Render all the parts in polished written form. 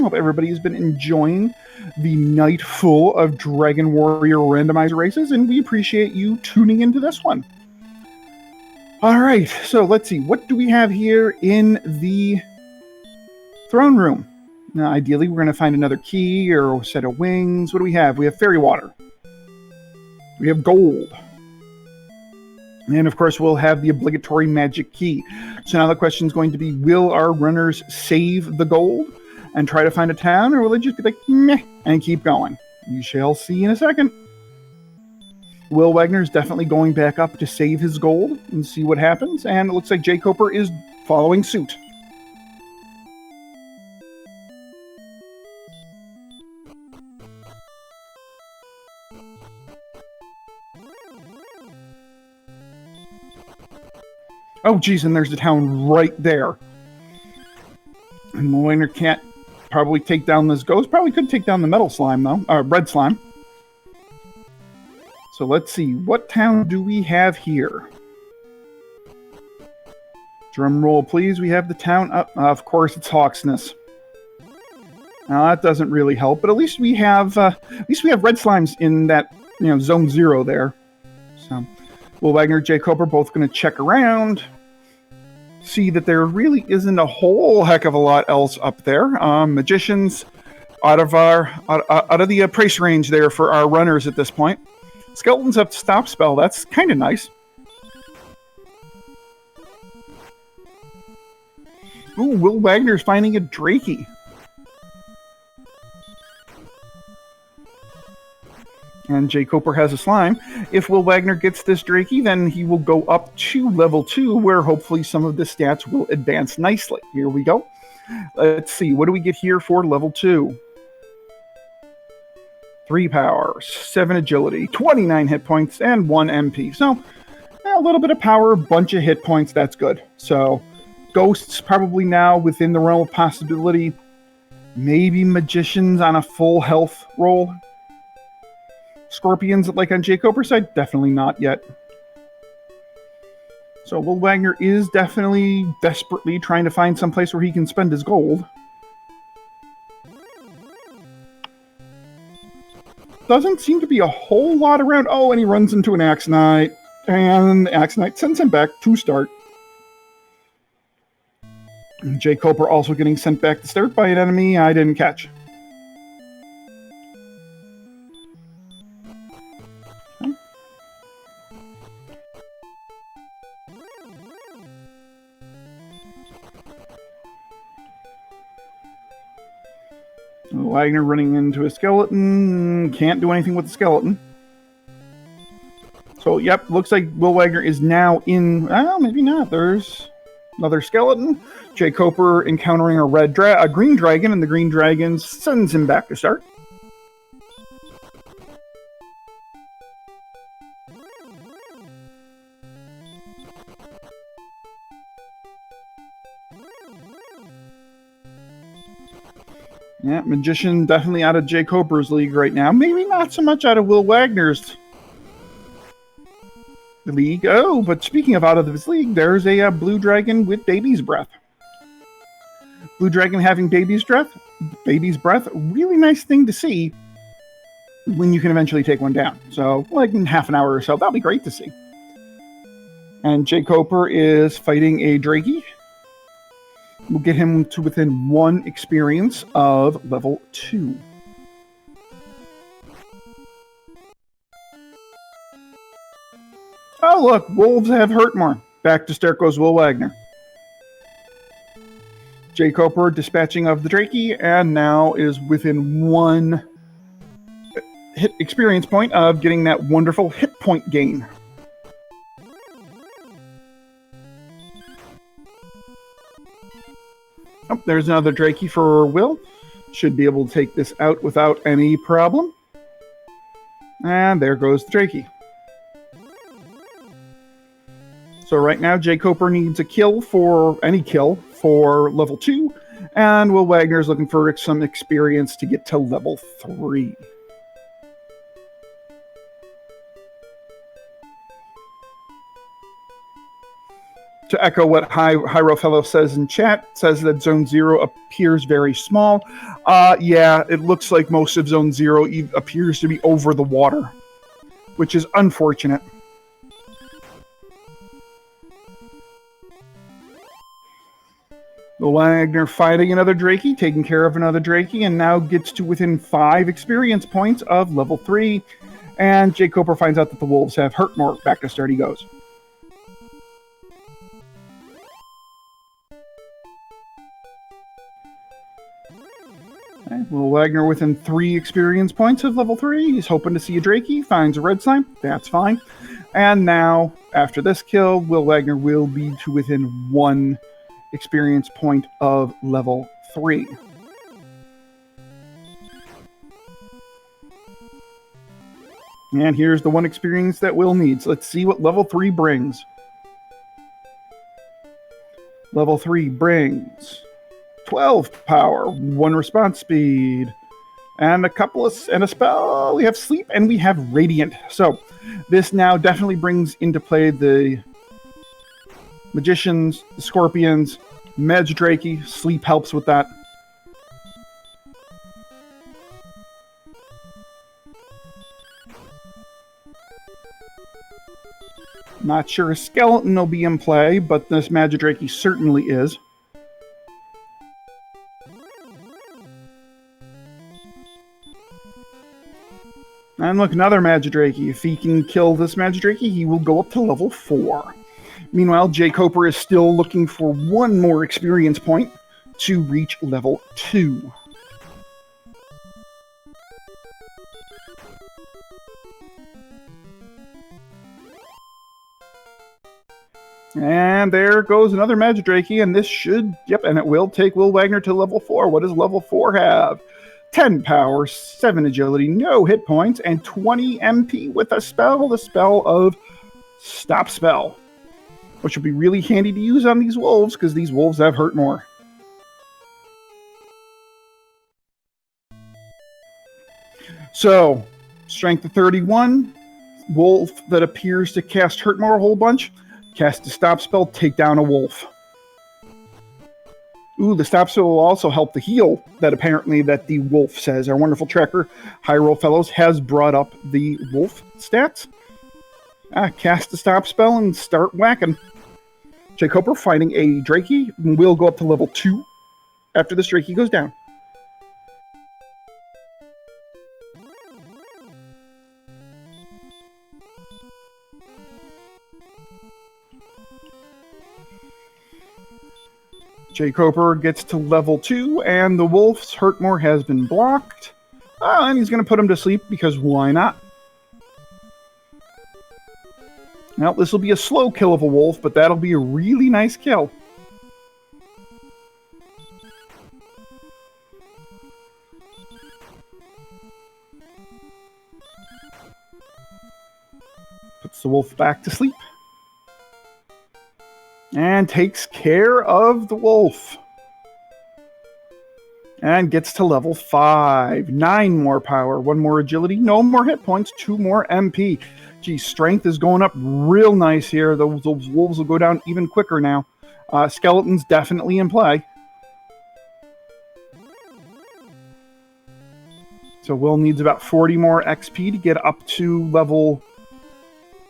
Hope everybody has been enjoying the night full of Dragon Warrior randomizer races, and we appreciate you tuning into this one. All right, so let's see. What do we have here in the throne room? Now, ideally, we're going to find another key or a set of wings. What do we have? We have fairy water. We have gold. And, of course, we'll have the obligatory magic key. So now the question is going to be, will our runners save the gold and try to find a town, or will they just be like, meh, and keep going? We shall see in a second. Will Wagner is definitely going back up to save his gold and see what happens. And it looks like jkoper is following suit. Oh, geez, and there's the town right there. And Wagner can't probably take down this ghost. Probably could take down the metal slime, though. Red slime. So let's see. What town do we have here? Drum roll, please. We have the town up. Of course, it's Hawksness. Now, that doesn't really help, but at least we have red slimes in that, zone 0 there. So, Will Wagner, jkoper, both going to check around, see that there really isn't a whole heck of a lot else up there. Magicians out of the price range there for our runners at this point. Skeletons have stop spell. That's kind of nice. Ooh, Will Wagner's finding a Drakey. And jkoper has a slime. If Will Wagner gets this Drakey, then he will go up to level 2, where hopefully some of the stats will advance nicely. Here we go. Let's see. What do we get here for level 2? 3 power, 7 agility, 29 hit points, and 1 MP. So, a little bit of power, bunch of hit points. That's good. So, ghosts probably now within the realm of possibility. Maybe magicians on a full health roll. Scorpions, like on jkoper's side, definitely not yet. So Will Wagner is definitely desperately trying to find some place where he can spend his gold. Doesn't seem to be a whole lot around. Oh, and he runs into an Axe Knight. And the Axe Knight sends him back to start. jkoper also getting sent back to start by an enemy I didn't catch. Wagner running into a skeleton. Can't do anything with the skeleton. So, yep, looks like Will Wagner is now in... Well, maybe not. There's another skeleton. jkoper encountering a green dragon, and the green dragon sends him back to start. Yeah, Magician definitely out of jkoper's league right now. Maybe not so much out of Will Wagner's league. Oh, but speaking of out of his league, there's a blue dragon with baby's breath. Blue dragon having baby's breath, really nice thing to see when you can eventually take one down. So, like in half an hour or so, that'll be great to see. And jkoper is fighting a Drakey. We'll get him to within 1 experience of level 2. Oh, look, wolves have hurt more. Back to start goes Will Wagner. jkoper dispatching of the Drakey, and now is within 1 hit experience point of getting that wonderful hit point gain. Oh, there's another Drakey for Will. Should be able to take this out without any problem. And there goes the Drakey. So right now, jkoper needs any kill for level 2. And Will Wagner is looking for some experience to get to level 3. To echo what Hierofellow says in chat, says that Zone 0 appears very small. Yeah, it looks like most of Zone 0 appears to be over the water, which is unfortunate. Wagner fighting another Drakey, taking care of another Drakey, and now gets to within 5 experience points of level 3. And jkoper finds out that the wolves have hurt more. Back to start he goes. Okay, Wagner within 3 experience points of level 3. He's hoping to see a Drakey, finds a red slime. That's fine. And now, after this kill, Wagner will be to within 1 experience point of level 3. And here's the 1 experience that Will needs. Let's see what level 3 brings. Level 3 brings 12 power, 1 response speed, and a spell. We have sleep and we have radiant. So this now definitely brings into play the magicians, the scorpions, Magidraki. Sleep helps with that. Not sure a skeleton will be in play, but this Magidraki certainly is. And look, another Magidraki. If he can kill this Magidraki, he will go up to level 4. Meanwhile, jkoper is still looking for 1 more experience point to reach level 2. And there goes another Magidraki, and this should, and it will take Will Wagner to level 4. What does level 4 have? 10 power, 7 agility, no hit points, and 20 MP with a spell, the spell of Stop Spell, which will be really handy to use on these wolves, because these wolves have hurt more. So, strength of 31, wolf that appears to cast hurt more a whole bunch, cast a Stop Spell, take down a wolf. Ooh, the Stop Spell will also help the heal that apparently that the wolf says. Our wonderful tracker, Hierofellows, has brought up the wolf stats. Cast the Stop Spell and start whacking. jkoper fighting a Drakey will go up to level 2 after this Drakey goes down. jkoper gets to level 2, and the wolf's Hurtmore has been blocked. And he's going to put him to sleep, because why not? Now, this will be a slow kill of a wolf, but that'll be a really nice kill. Puts the wolf back to sleep. And takes care of the wolf. And gets to level 5. 9 more power, 1 more agility, no more hit points, 2 more MP. Gee, strength is going up real nice here. Those wolves will go down even quicker now. Skeletons definitely in play. So Will needs about 40 more XP to get up to level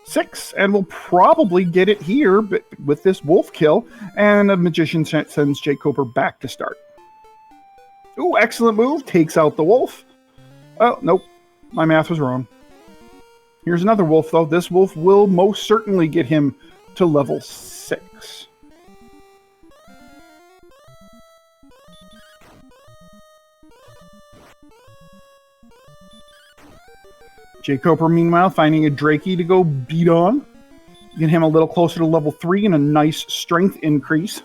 6, and we'll probably get it here but with this wolf kill, and a magician sends jkoper back to start. Ooh, excellent move, takes out the wolf. Oh, nope, my math was wrong. Here's another wolf, though. This wolf will most certainly get him to level 6. jkoper, meanwhile, finding a Drakey to go beat on. Get him a little closer to level 3 and a nice strength increase.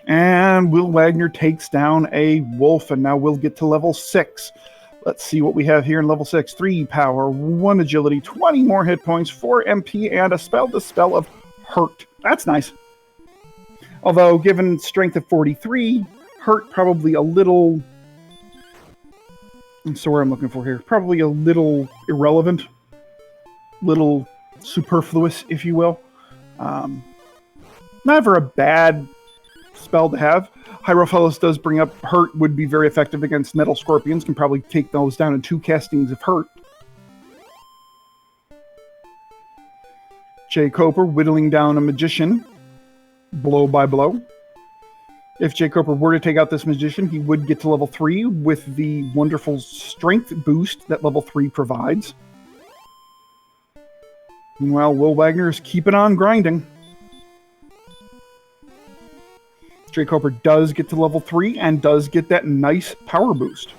And Will Wagner takes down a wolf, and now we'll get to level 6. Let's see what we have here in level 6. 3 power, 1 agility, 20 more hit points, 4 MP, and a spell, the spell of Hurt. That's nice. Although, given strength of 43, Hurt probably a little... That's the word I'm looking for here. Probably a little irrelevant. Little superfluous, if you will. Never a bad spell to have. Hierophilus does bring up Hurt, would be very effective against Metal Scorpions, can probably take those down in 2 castings of Hurt. jkoper whittling down a Magician, blow by blow. If jkoper were to take out this Magician, he would get to level 3 with the wonderful strength boost that level 3 provides. Meanwhile, Will Wagner is keeping on grinding. jkoper does get to level 3 and does get that nice power boost.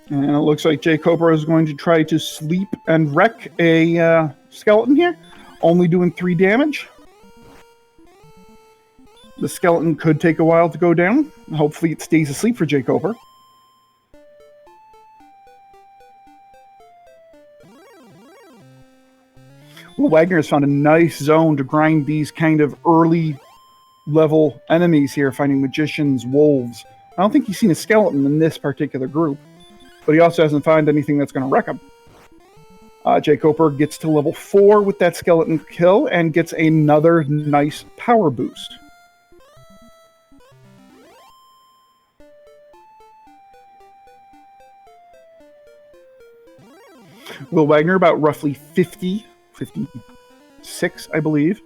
And it looks like jkoper is going to try to sleep and wreck a skeleton here, only doing 3 damage. The skeleton could take a while to go down. Hopefully it stays asleep for jkoper. Will Wagner has found a nice zone to grind these kind of early level enemies here, finding magicians, wolves. I don't think he's seen a skeleton in this particular group, but he also hasn't found anything that's going to wreck him. jkoper gets to level 4 with that skeleton kill and gets another nice power boost. Will Wagner about roughly 56, I believe,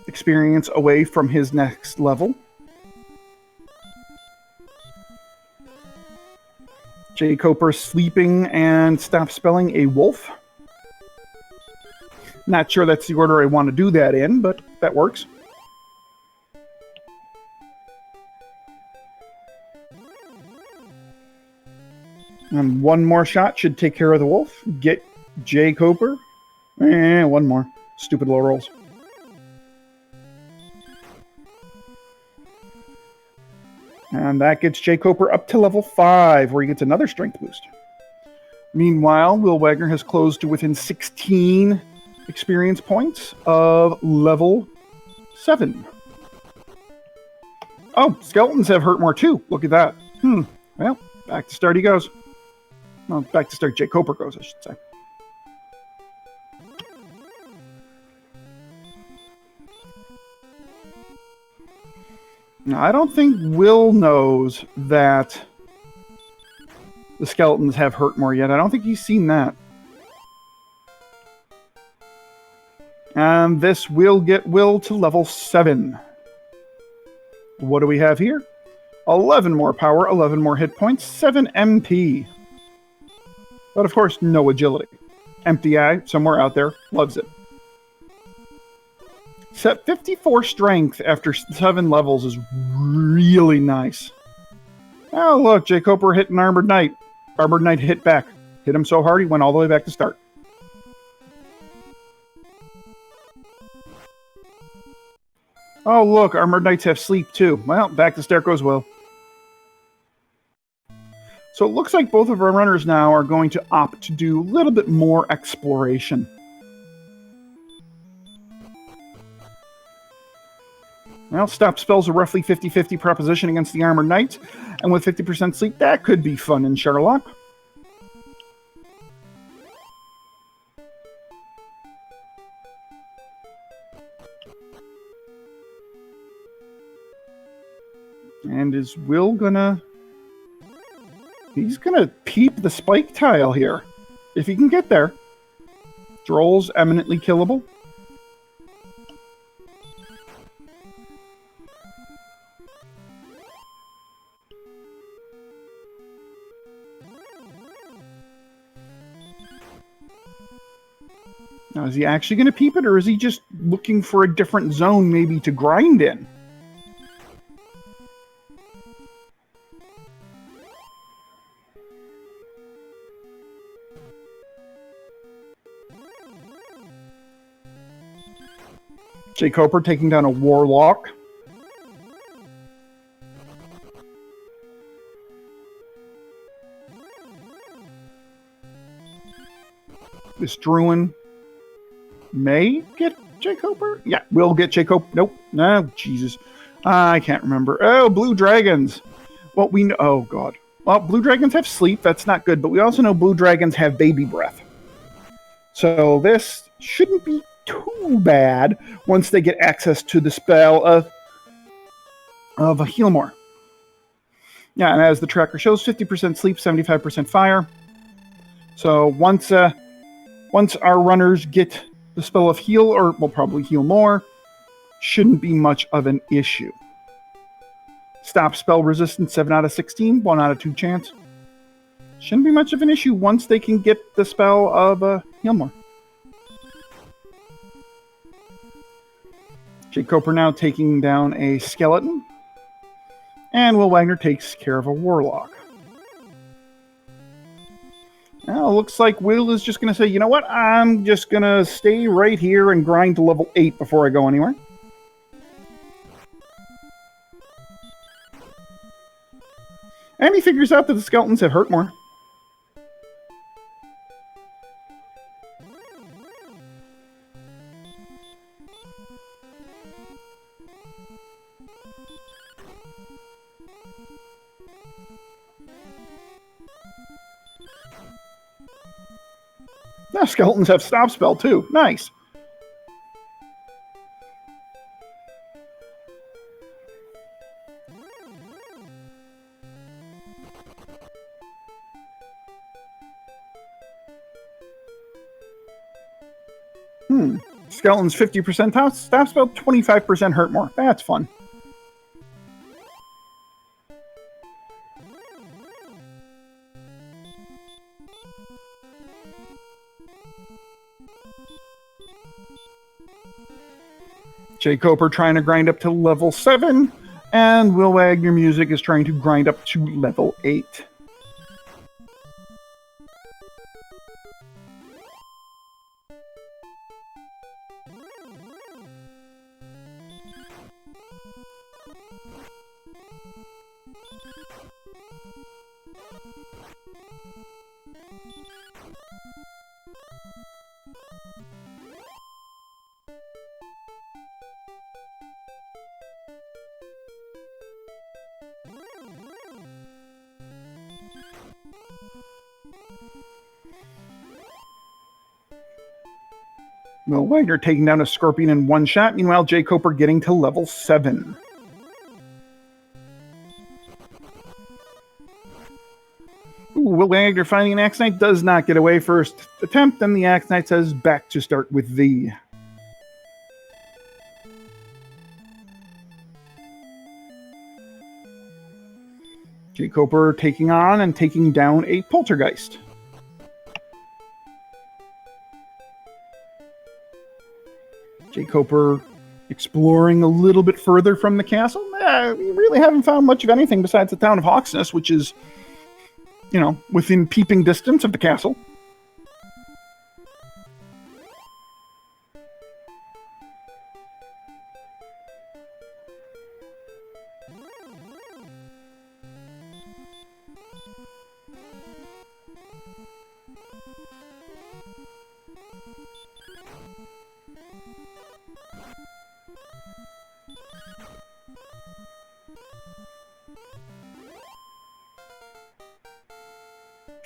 experience away from his next level. jkoper sleeping and stop spelling a wolf. Not sure that's the order I want to do that in, but that works. And one more shot should take care of the wolf. Get jkoper. One more. Stupid low rolls. And that gets jkoper up to level 5, where he gets another strength boost. Meanwhile, Will Wagner has closed to within 16 experience points of level 7. Oh, skeletons have hurt more too. Look at that. Well, back to start he goes. Well, back to start jkoper goes, I should say. Now, I don't think Will knows that the skeletons have hurt more yet. I don't think he's seen that. And this will get Will to level 7. What do we have here? 11 more power, 11 more hit points, 7 MP. But of course, no agility. Empty eye, somewhere out there, loves it. Set 54 strength after 7 levels is really nice. Oh, look, jkoper hit an Armored Knight. Armored Knight hit back. Hit him so hard he went all the way back to start. Oh, look, Armored Knights have sleep too. Well, back to start goes Will. So it looks like both of our runners now are going to opt to do a little bit more exploration. Well, stop spells are roughly 50-50 proposition against the Armored Knights, and with 50% sleep, that could be fun in Sherlock. And is Will gonna... He's gonna peep the spike tile here, if he can get there. Droll's eminently killable. Now, is he actually going to peep it, or is he just looking for a different zone maybe to grind in? jkoper taking down a warlock. This druid may get jkoper? Yeah, we'll get jkoper. Nope. No, Jesus. I can't remember. Oh, blue dragons. Well, we know. Oh, God. Well, blue dragons have sleep. That's not good. But we also know blue dragons have baby breath. So this shouldn't be too bad once they get access to the spell of a heal more. Yeah, and as the tracker shows, 50% sleep, 75% fire. So once our runners get the spell of heal, or will probably heal more, shouldn't be much of an issue. Stop spell resistance, 7 out of 16, 1 out of 2 chance. Shouldn't be much of an issue once they can get the spell of heal more. jkoper now taking down a skeleton. And Will Wagner takes care of a warlock. Now, looks like Will is just going to say, you know what? I'm just going to stay right here and grind to level 8 before I go anywhere. And he figures out that the skeletons have hurt more. Now skeletons have stop spell too. Nice. Skeletons 50% stop spell, 25% hurt more. That's fun. jkoper trying to grind up to level 7, and WillWagnerMusic is trying to grind up to level 8. Will Wagner taking down a scorpion in one shot. Meanwhile, jkoper getting to level 7. Will Wagner finding an Axe Knight does not get away first attempt, and the Axe Knight says, back to start with thee. jkoper taking on and taking down a poltergeist. jkoper exploring a little bit further from the castle. We really haven't found much of anything besides the town of Hawksness, which is, you know, within peeping distance of the castle.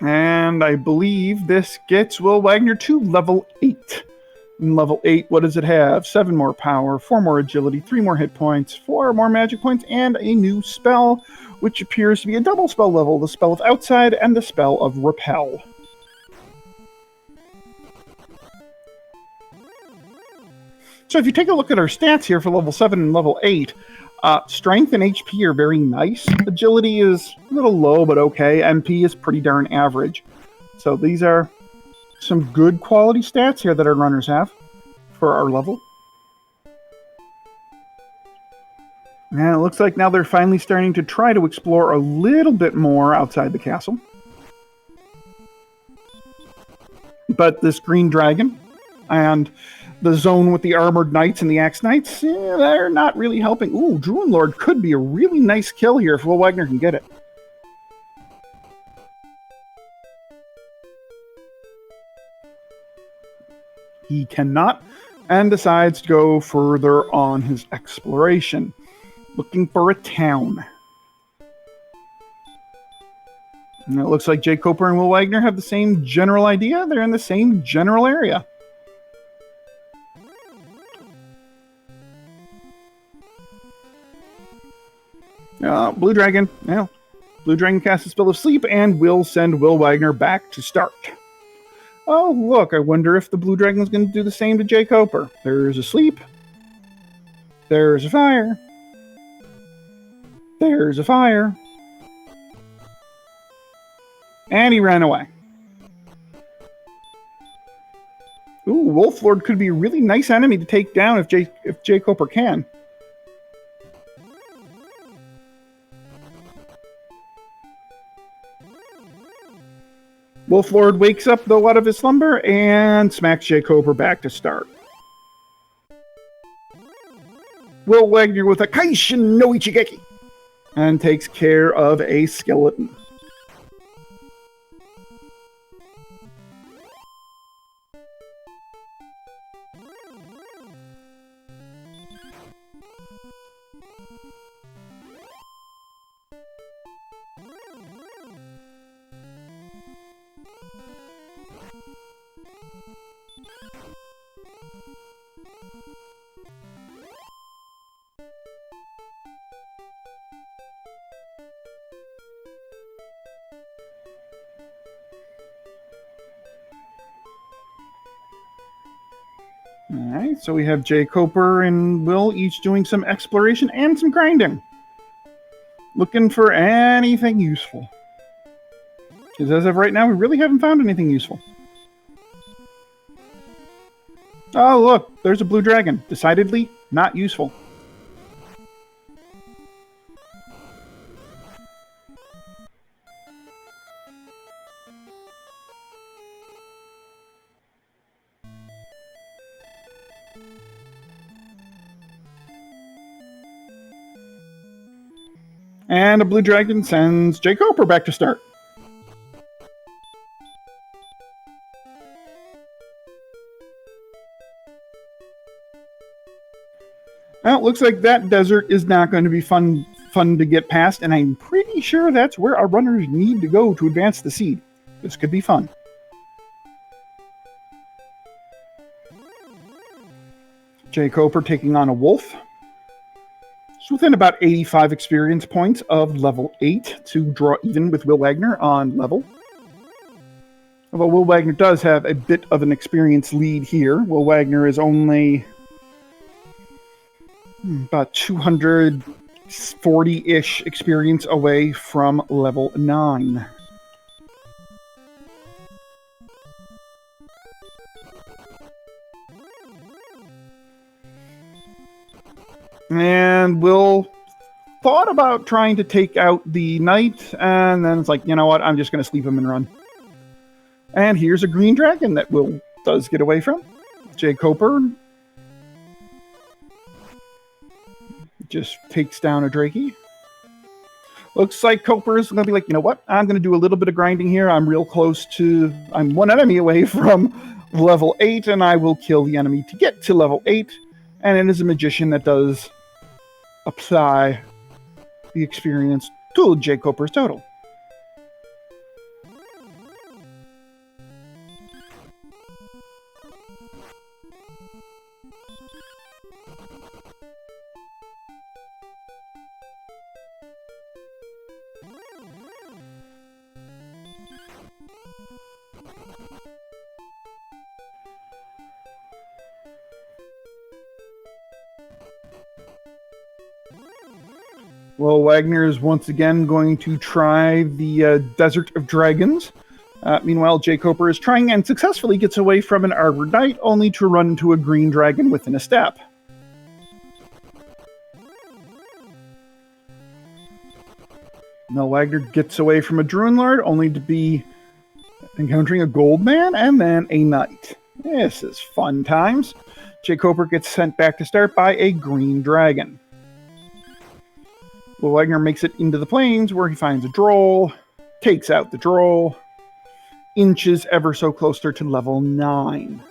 And I believe this gets Will Wagner to level 8. In level 8, what does it have? 7 more power, 4 more agility, 3 more hit points, 4 more magic points, and a new spell, which appears to be a double spell level, the spell of Outside and the spell of Repel. So if you take a look at our stats here for level 7 and level 8, strength and HP are very nice. Agility is a little low, but okay. MP is pretty darn average. So these are some good quality stats here that our runners have for our level. And it looks like now they're finally starting to try to explore a little bit more outside the castle. But this green dragon and the zone with the armored knights and the axe knights, they're not really helping. Ooh, Druid Lord could be a really nice kill here if Will Wagner can get it. He cannot. and decides to go further on his exploration, looking for a town. And it looks like jkoper and WillWagner have the same general idea. They're in the same general area. Blue Dragon. Well, Blue Dragon casts a spell of sleep and will send WillWagner back to start. Oh, look, I wonder if the Blue Dragon's going to do the same to jkoper. There's a sleep. There's a fire. There's a fire. And he ran away. Ooh, Wolflord could be a really nice enemy to take down if jkoper can. Wolflord wakes up, though, out of his slumber and smacks jkoper back to start. WillWagner with a Kaishin no Ichigeki and takes care of a skeleton. Alright, so we have jkoper and Will each doing some exploration and some grinding. Looking for anything useful. Because as of right now, we really haven't found anything useful. Oh, look, there's a blue dragon. Decidedly not useful. And a blue dragon sends jkoper back to start. Well, it looks like that desert is not going to be fun to get past, and I'm pretty sure that's where our runners need to go to advance the seed. This could be fun. jkoper taking on a wolf. It's within about 85 experience points of level 8 to draw even with WillWagner on level. Although WillWagner does have a bit of an experience lead here. WillWagner is only about 240-ish experience away from level 9. And Will thought about trying to take out the knight, and then it's like, you know what, I'm just going to sleep him and run. And here's a green dragon that Will does get away from. jkoper just takes down a Drakey. Looks like Koper is going to be like, you know what, I'm going to do a little bit of grinding here. I'm real close to, I'm one enemy away from level 8, and I will kill the enemy to get to level 8. And it is a magician that does apply the experience to jkoper's total. WillWagner is once again going to try the Desert of Dragons. Meanwhile, jkoper is trying and successfully gets away from an Armored Knight, only to run into a green dragon within a step. WillWagner gets away from a Druid Lord, only to be encountering a Gold Man and then a Knight. This is fun times. jkoper gets sent back to start by a green dragon. WillWagner makes it into the plains where he finds a droll, takes out the droll, inches ever so closer to level 9.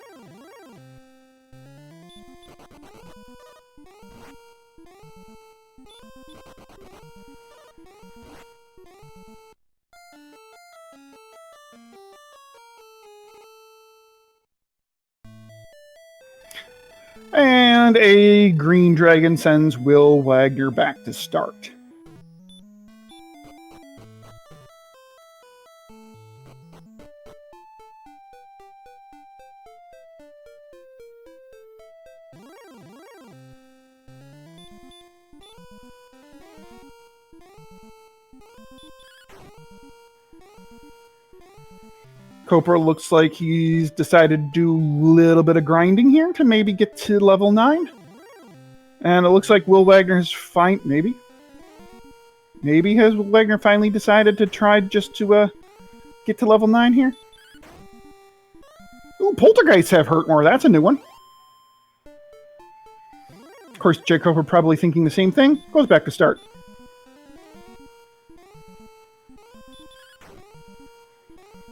And a green dragon sends Will Wagner back to start. jkoper looks like he's decided to do a little bit of grinding here to maybe get to level 9. And it looks like Will Wagner has maybe has Will Wagner finally decided to try just to get to level 9 here. Ooh, poltergeists have hurt more. That's a new one. Of course, jkoper probably thinking the same thing. Goes back to start.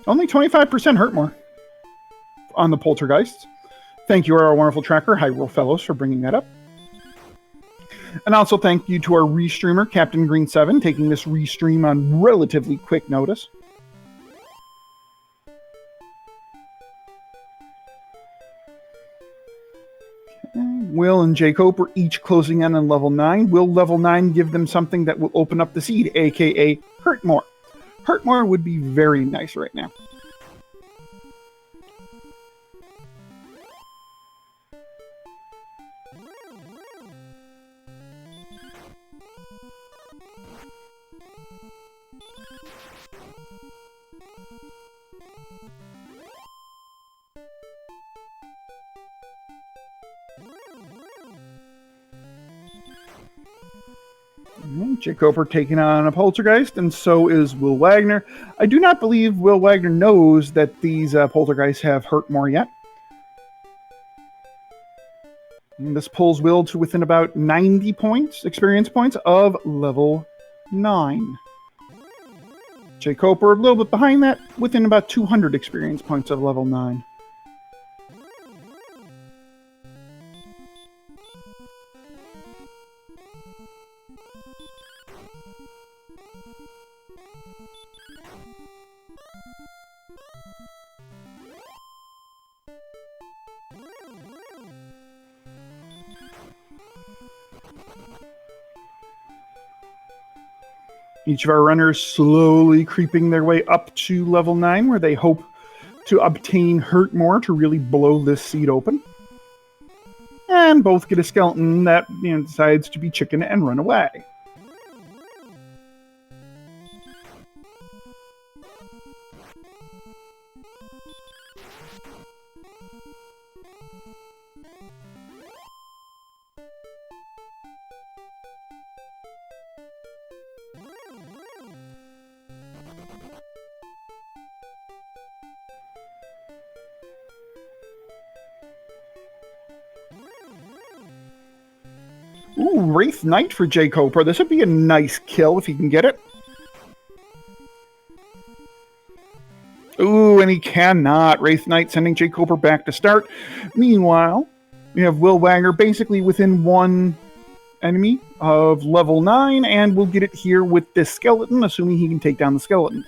Only 25% hurt more on the poltergeists. Thank you, our wonderful tracker, Hyrule Fellows, for bringing that up. And also thank you to our restreamer, Captain Green 7, taking this restream on relatively quick notice. Will and jkoper each closing in on level 9. Will level 9 give them something that will open up the seed, aka hurt more? Hurt more would be very nice right now. jkoper taking on a poltergeist, and so is Will Wagner. I do not believe Will Wagner knows that these poltergeists have hurt more yet. And this pulls Will to within about 90 points, experience points, of level 9. jkoper a little bit behind that, within about 200 experience points of level 9. Each of our runners slowly creeping their way up to level 9, where they hope to obtain hurt more to really blow this seed open. And both get a skeleton that decides to be chicken and run away. Ooh, Wraith Knight for jkoper. This would be a nice kill if he can get it. Ooh, and he cannot. Wraith Knight sending jkoper back to start. Meanwhile, we have Will Wagner basically within one enemy of level 9, and we'll get it here with this skeleton, assuming he can take down the skeleton.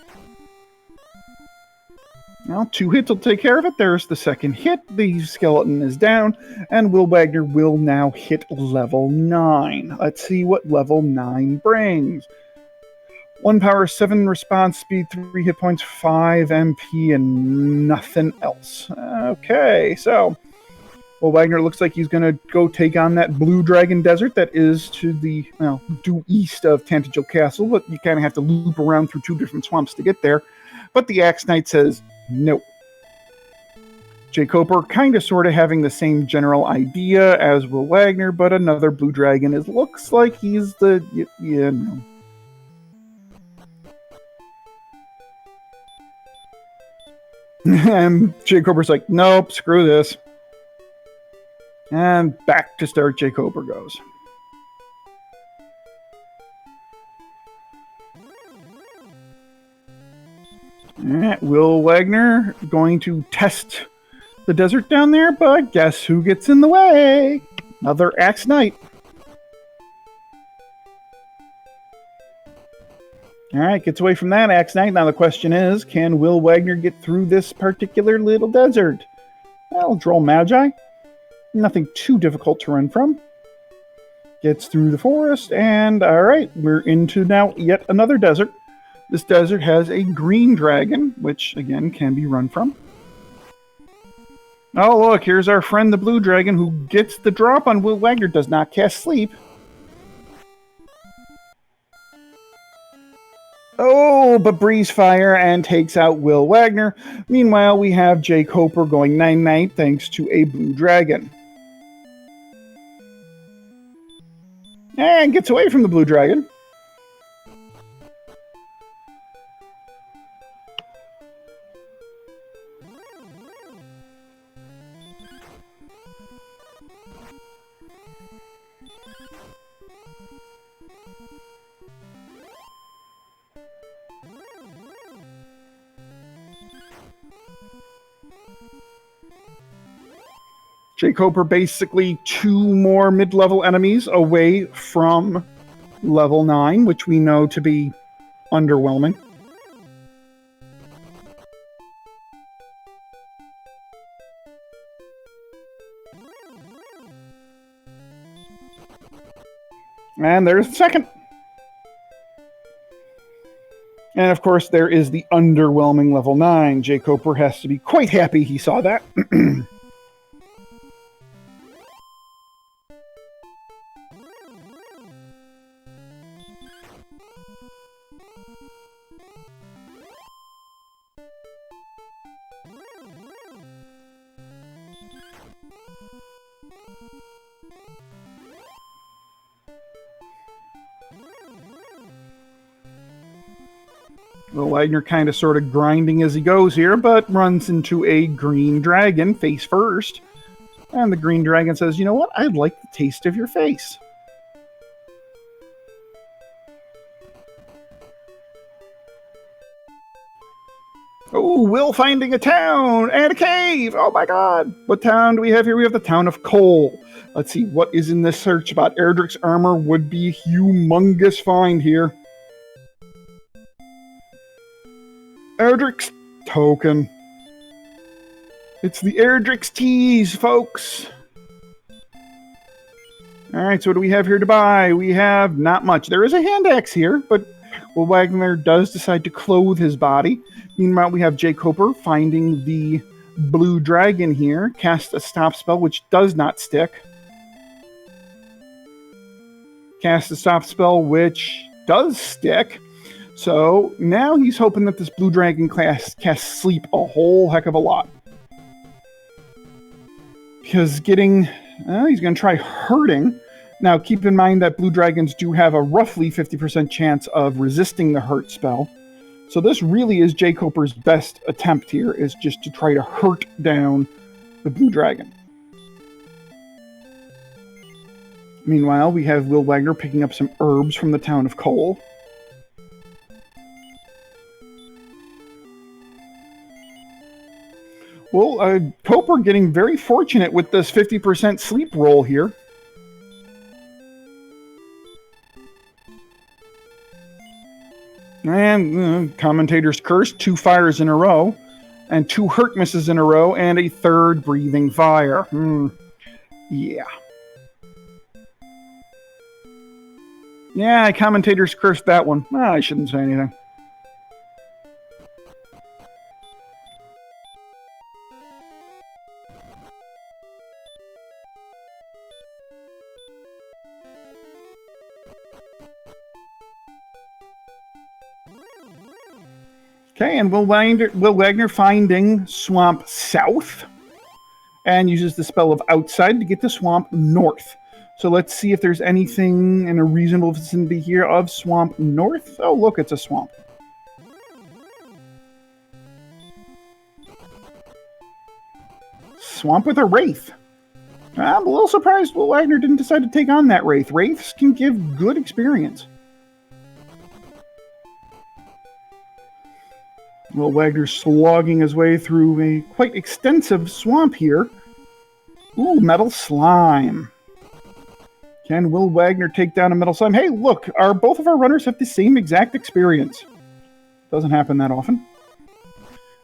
Well, 2 hits will take care of it. There's the second hit. The skeleton is down, and Will Wagner will now hit level 9. Let's see what level 9 brings. 1 power, 7 response speed, 3 hit points, 5 MP, and nothing else. Okay, so Will Wagner looks like he's going to go take on that Blue Dragon Desert that is to the, due east of Tantagel Castle, but you kind of have to loop around through 2 different swamps to get there. But the Axe Knight says, nope. jkoper kind of sort of having the same general idea as Will Wagner, but another Blue Dragon looks like he's the... no. And jkoper's like, nope, screw this. And back to start jkoper goes. Will Wagner going to test the desert down there, but guess who gets in the way? Another Axe Knight. Alright, gets away from that Axe Knight. Now the question is, can Will Wagner get through this particular little desert? Well, Droll Magi. Nothing too difficult to run from. Gets through the forest, and alright, we're into now yet another desert. This desert has a green dragon, which again can be run from. Oh look, here's our friend the blue dragon who gets the drop on Will Wagner, does not cast sleep. Oh, but breeze fire and takes out Will Wagner. Meanwhile, we have jkoper going 9-9 thanks to a blue dragon. And gets away from the blue dragon. jkoper basically 2 more mid-level enemies away from level 9, which we know to be underwhelming. And there's the second. And of course, there is the underwhelming level 9. jkoper has to be quite happy he saw that. Will Wagner kind of sort of grinding as he goes here, but runs into a green dragon face first. And the green dragon says, you know what? I'd like the taste of your face. Oh, Will finding a town and a cave. Oh my god. What town do we have here? We have the town of Coal. Let's see, what is in this search about Erdrick's armor would be a humongous find here. Erdrick's token. It's the Erdrick's tease, folks. Alright, so what do we have here to buy? We have not much. There is a hand axe here, but Will Wagner does decide to clothe his body. Meanwhile, we have jkoper finding the blue dragon here. Cast a stop spell, which does not stick. Cast a stop spell, which does stick. So now he's hoping that this blue dragon casts sleep a whole heck of a lot. Because he's going to try hurting. Now keep in mind that blue dragons do have a roughly 50% chance of resisting the hurt spell. So this really is jkoper's best attempt here, is just to try to hurt down the blue dragon. Meanwhile, we have Will Wagner picking up some herbs from the town of Coal. Well, Coper getting very fortunate with this 50% sleep roll here. And Commentator's Curse, 2 fires in a row, and 2 hurt misses in a row, and a 3rd breathing fire. Yeah. Yeah, I Commentator's Cursed that one. I shouldn't say anything. Okay, and Will Wagner finding Swamp South, and uses the spell of Outside to get the Swamp North. So let's see if there's anything in a reasonable vicinity here of Swamp North. Oh, look, it's a swamp. Swamp with a Wraith. I'm a little surprised Will Wagner didn't decide to take on that Wraith. Wraiths can give good experience. Will Wagner slogging his way through a quite extensive swamp here. Ooh, Metal Slime. Can Will Wagner take down a Metal Slime? Hey, look, both of our runners have the same exact experience. Doesn't happen that often.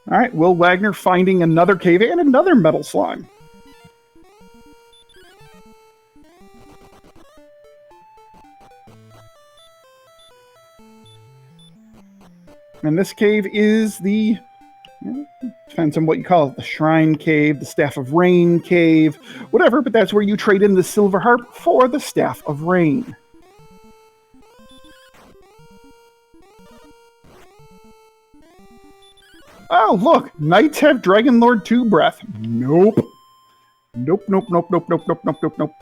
All right, Will Wagner finding another cave and another Metal Slime. And this cave is the, depends on what you call it, the Shrine Cave, the Staff of Rain Cave, whatever, but that's where you trade in the Silver Harp for the Staff of Rain. Oh, look, Knights have Dragon Lord 2 breath. Nope. Nope, nope, nope, nope, nope, nope, nope, nope, nope.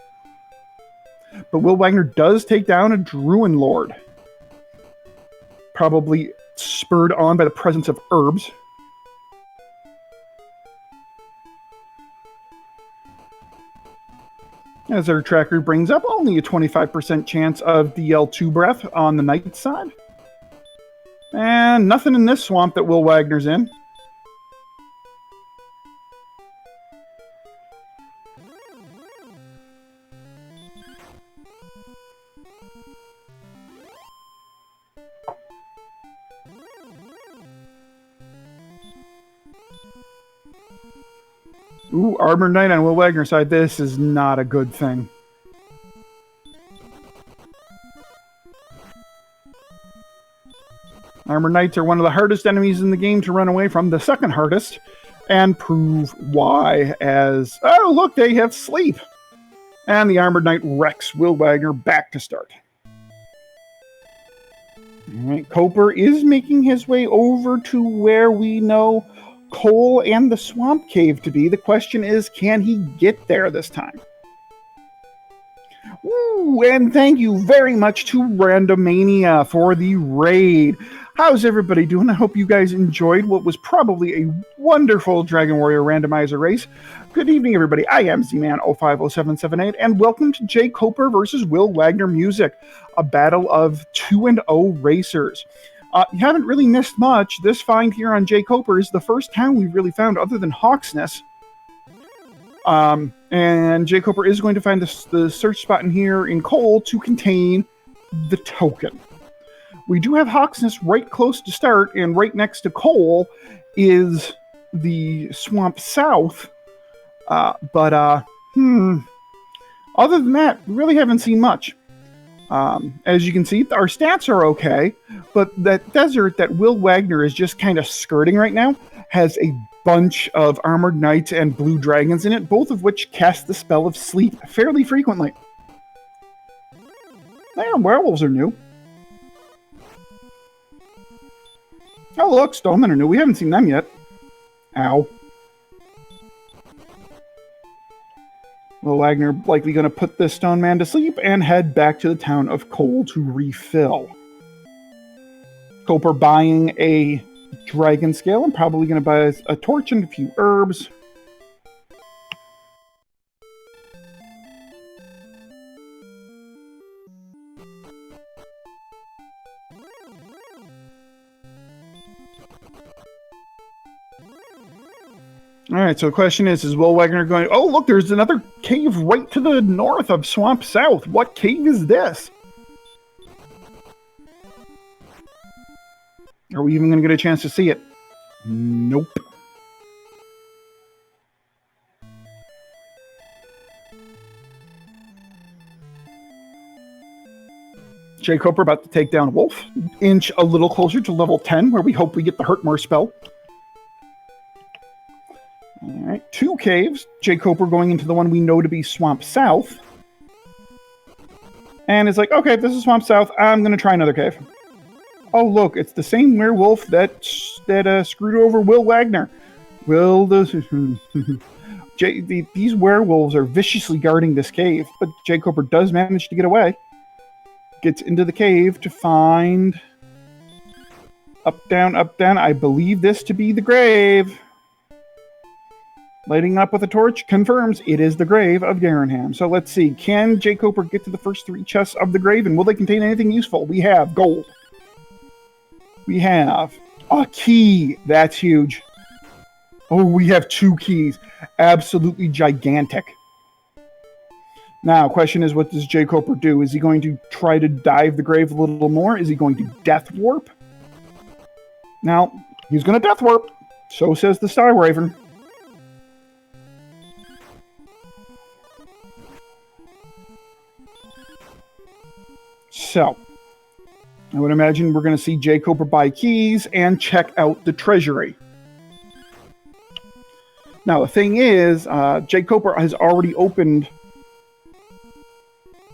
But Will Wagner does take down a Druin Lord. Probably spurred on by the presence of herbs. As our tracker brings up, only a 25% chance of DL2 breath on the Knight side. And nothing in this swamp that Will Wagner's in. Ooh, Armored Knight on Will Wagner's side. This is not a good thing. Armored Knights are one of the hardest enemies in the game to run away from, the second hardest, and prove why as, oh look, they have sleep. And the Armored Knight wrecks Will Wagner back to start. All right, Koper is making his way over to where we know Cole and the Swamp Cave to be. The question is, can he get there this time? Ooh, and thank you very much to Randomania for the raid. How's everybody doing? I hope you guys enjoyed what was probably a wonderful Dragon Warrior randomizer race. Good evening, everybody. I am Z-Man050778, and welcome to jkoper versus WillWagnerMusic, a battle of 2-0 racers. You haven't really missed much. This find here on jkoper is the first town we've really found other than Hawksness. And jkoper is going to find the search spot in here in Cole to contain the token. We do have Hawksness right close to start, and right next to Cole is the Swamp South. Other than that, we really haven't seen much. As you can see, our stats are okay, but that desert that Will Wagner is just kind of skirting right now has a bunch of Armored Knights and Blue Dragons in it, both of which cast the spell of Sleep fairly frequently. Yeah, werewolves are new. Oh look, Stonemen are new. We haven't seen them yet. Ow. Will Wagner likely going to put this stone man to sleep and head back to the town of Cole to refill. Koper buying a dragon scale. I'm probably going to buy a torch and a few herbs. All right, so the question is Will Wagner going, oh, look, there's another cave right to the north of Swamp South. What cave is this? Are we even going to get a chance to see it? Nope. jkoper about to take down Wolf. Inch a little closer to level 10, where we hope we get the Hurtmore spell. Alright, 2 caves. jkoper going into the one we know to be Swamp South. And it's like, okay, this is Swamp South. I'm going to try another cave. Oh, look, it's the same werewolf that screwed over Will Wagner. These werewolves are viciously guarding this cave, but jkoper does manage to get away. Gets into the cave to find... Up, down, up, down. I believe this to be the grave. Lighting up with a torch confirms it is the grave of Garanham. So let's see. Can jkoper get to the first 3 chests of the grave, and will they contain anything useful? We have gold. We have a key. That's huge. Oh, we have 2 keys. Absolutely gigantic. Now, question is, what does jkoper do? Is he going to try to dive the grave a little more? Is he going to death warp? Now, he's going to death warp. So says the Star Raven. So, I would imagine we're going to see jkoper buy keys and check out the treasury. Now, the thing is, jkoper has already opened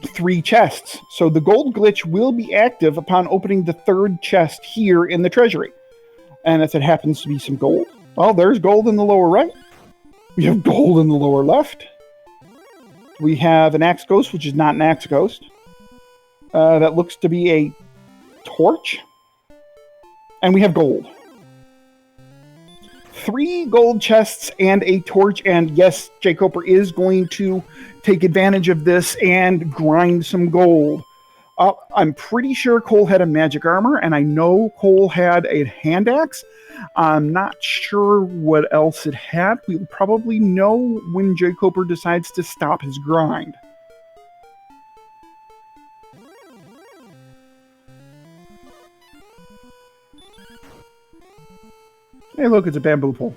3 chests, so the gold glitch will be active upon opening the 3rd chest here in the treasury. And if it happens to be some gold, well, there's gold in the lower right. We have gold in the lower left. We have an axe ghost, which is not an axe ghost. That looks to be a torch. And we have gold. 3 gold chests and a torch, and yes, jkoper is going to take advantage of this and grind some gold. I'm pretty sure Cole had a magic armor, and I know Cole had a hand axe. I'm not sure what else it had. We'll probably know when jkoper decides to stop his grind. Hey, look, it's a bamboo pole.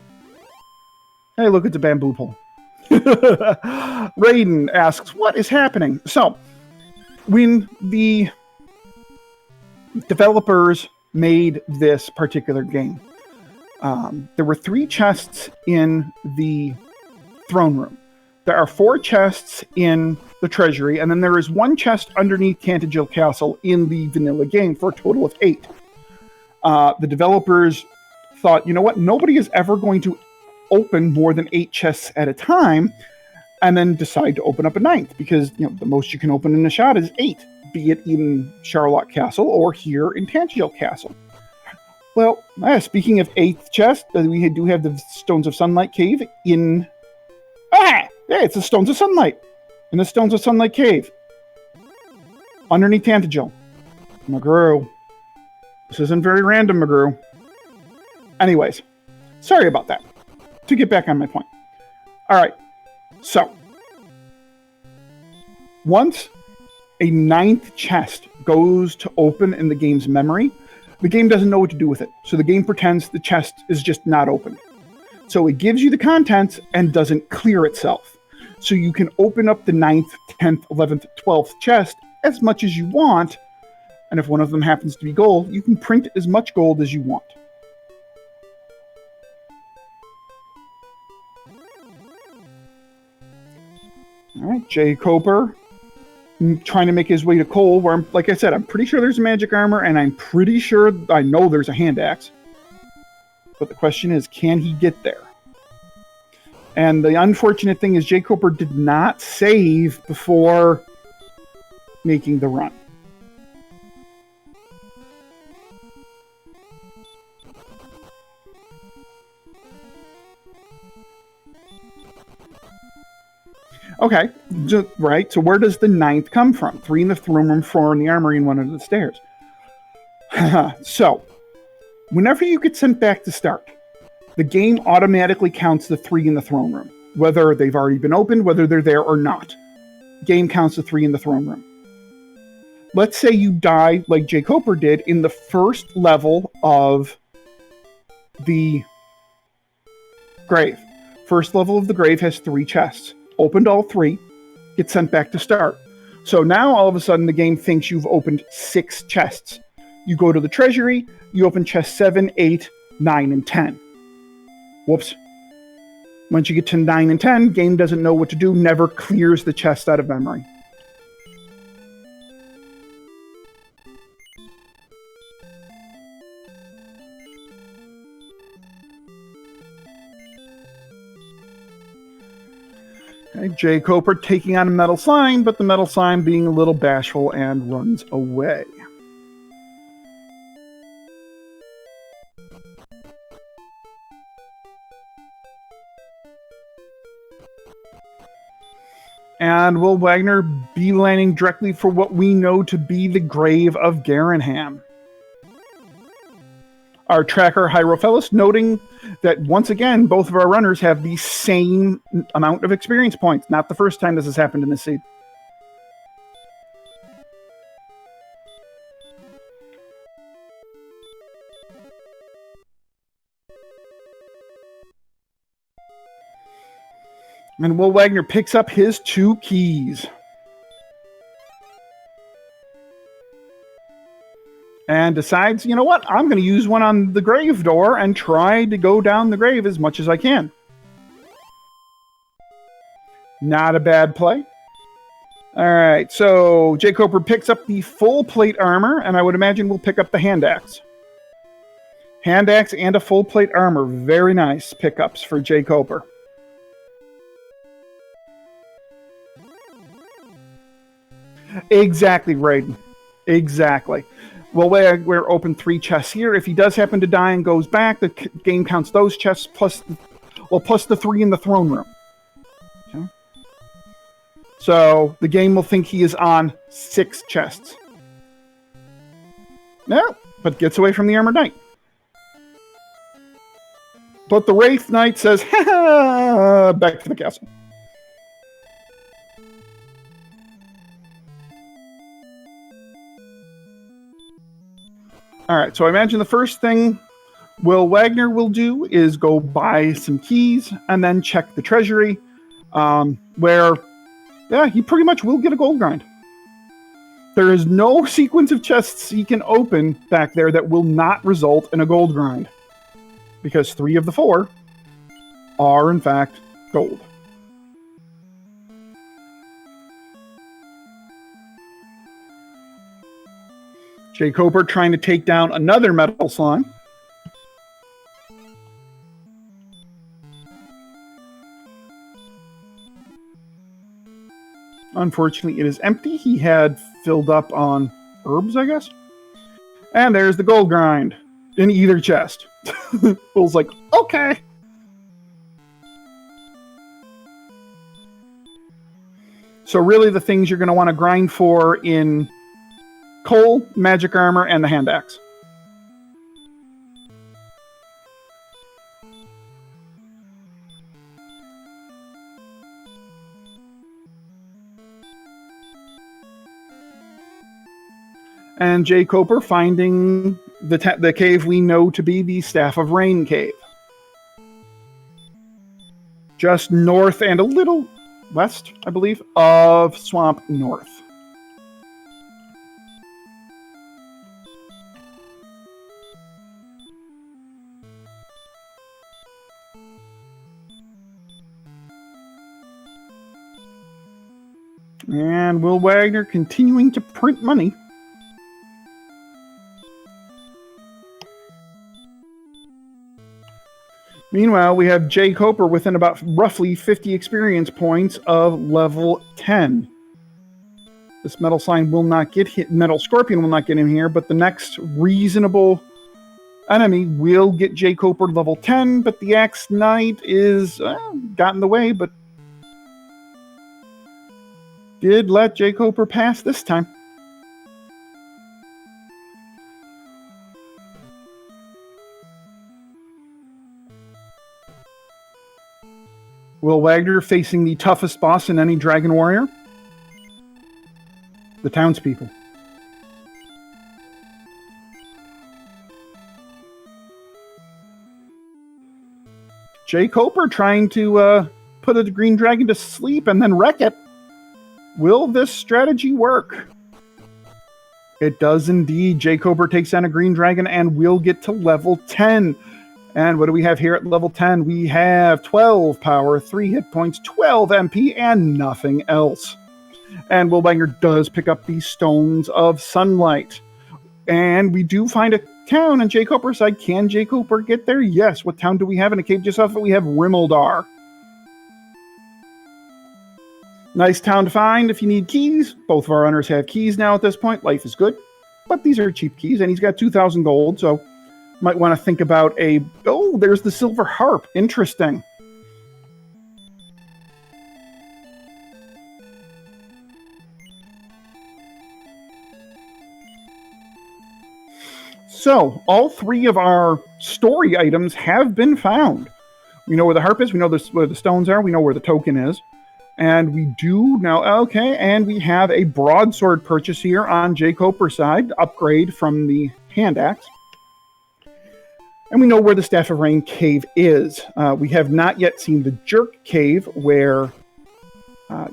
Hey, look, it's a bamboo pole. Raiden asks, what is happening? So, when the developers made this particular game, there were 3 chests in the throne room. There are 4 chests in the treasury, and then there is 1 chest underneath Cantigil Castle in the vanilla game for a total of 8. The developers thought, you know what, nobody is ever going to open more than 8 chests at a time, and then decide to open up a 9th, because the most you can open in a shot is 8, be it in Charlotte Castle or here in Tantegel Castle. Well, speaking of 8th chest, we do have the Stones of Sunlight Cave in... yeah, it's the Stones of Sunlight in the Stones of Sunlight Cave underneath Tantegel. McGrew. This isn't very random, McGrew. Anyways, sorry about that. To get back on my point. All right, so once a 9th chest goes to open in the game's memory, the game doesn't know what to do with it. So the game pretends the chest is just not opened. So it gives you the contents and doesn't clear itself. So you can open up the 9th, 10th, 11th, 12th chest as much as you want. And if one of them happens to be gold, you can print as much gold as you want. All right, jkoper trying to make his way to Cole, where, like I said, I'm pretty sure there's a magic armor, and I'm pretty sure I know there's a hand axe. But the question is, can he get there? And the unfortunate thing is jkoper did not save before making the run. Okay, right, so where does the 9th come from? 3 in the throne room, 4 in the armory, and 1 under the stairs. So, whenever you get sent back to start, the game automatically counts the 3 in the throne room. Whether they've already been opened, whether they're there or not. Game counts the 3 in the throne room. Let's say you die like jkoper did in the first level of the grave. First level of the grave has 3 chests. Opened all 3, get sent back to start. So now all of a sudden the game thinks you've opened 6 chests. You go to the treasury, you open chest 7, 8, 9, and 10. Whoops. Once you get to 9 and 10, game doesn't know what to do, never clears the chest out of memory. Okay, jkoper taking on a metal slime, but the metal slime being a little bashful and runs away. And Will Wagner beelining directly for what we know to be the grave of Garanham. Our tracker, Hierophilus, noting that once again, both of our runners have the same amount of experience points. Not the first time this has happened in this seed. And Will Wagner picks up his 2 keys. and decides, you know what, I'm going to use one on the grave door and try to go down the grave as much as I can. Not a bad play. All right, so jkoper picks up the full plate armor, and I would imagine we'll pick up the hand axe. Hand axe and a full plate armor. Very nice pickups for jkoper. Exactly, Raiden. Exactly. Well, we're open 3 chests here. If he does happen to die and goes back, the game counts those chests plus the 3 in the throne room. Okay. So the game will think he is on 6 chests. No, but gets away from the Armored Knight. But the Wraith Knight says, ha, back to the castle. All right, so I imagine the first thing Will Wagner will do is go buy some keys and then check the treasury, where, yeah, he pretty much will get a gold grind. There is no sequence of chests he can open back there that will not result in a gold grind, because 3 of the 4 are, in fact, gold. jkoper trying to take down another metal slime. Unfortunately, it is empty. He had filled up on herbs, I guess. And there's the gold grind in either chest. Will's like, okay. So really the things you're going to want to grind for in coal, magic armor, and the hand axe. And jkoper finding the cave we know to be the Staff of Rain cave. Just north and a little west, I believe, of Swamp North. And Will Wagner continuing to print money. Meanwhile, we have jkoper within about roughly 50 experience points of level 10. This metal sign will not get hit. Metal scorpion will not get him here, but the next reasonable enemy will get jkoper level 10, but the Axe Knight is got in the way, but did let jkoper pass this time. Will Wagner facing the toughest boss in any Dragon Warrior? The townspeople. jkoper trying to put a green dragon to sleep and then wreck it. Will this strategy work? It does indeed. jkoper takes down a green dragon and will get to level 10. And what do we have here at level 10? We have 12 power, 3 hit points, 12 MP, and nothing else. And Will Wagner does pick up the Stones of Sunlight. And we do find a town on jkoper's side. Can jkoper get there? Yes. What town do we have in a cave just off of it? We have Rimmildar. Nice town to find if you need keys. Both of our runners have keys now at this point. Life is good. But these are cheap keys, and he's got 2,000 gold, so might want to think about there's the silver harp. Interesting. So, all 3 of our story items have been found. We know where the harp is, we know where the stones are, we know where the token is. And we do now, okay, and we have a broadsword purchase here on jkoper's side, upgrade from the hand axe. And we know where the Staff of Rain cave is. We have not yet seen the Jerk cave, where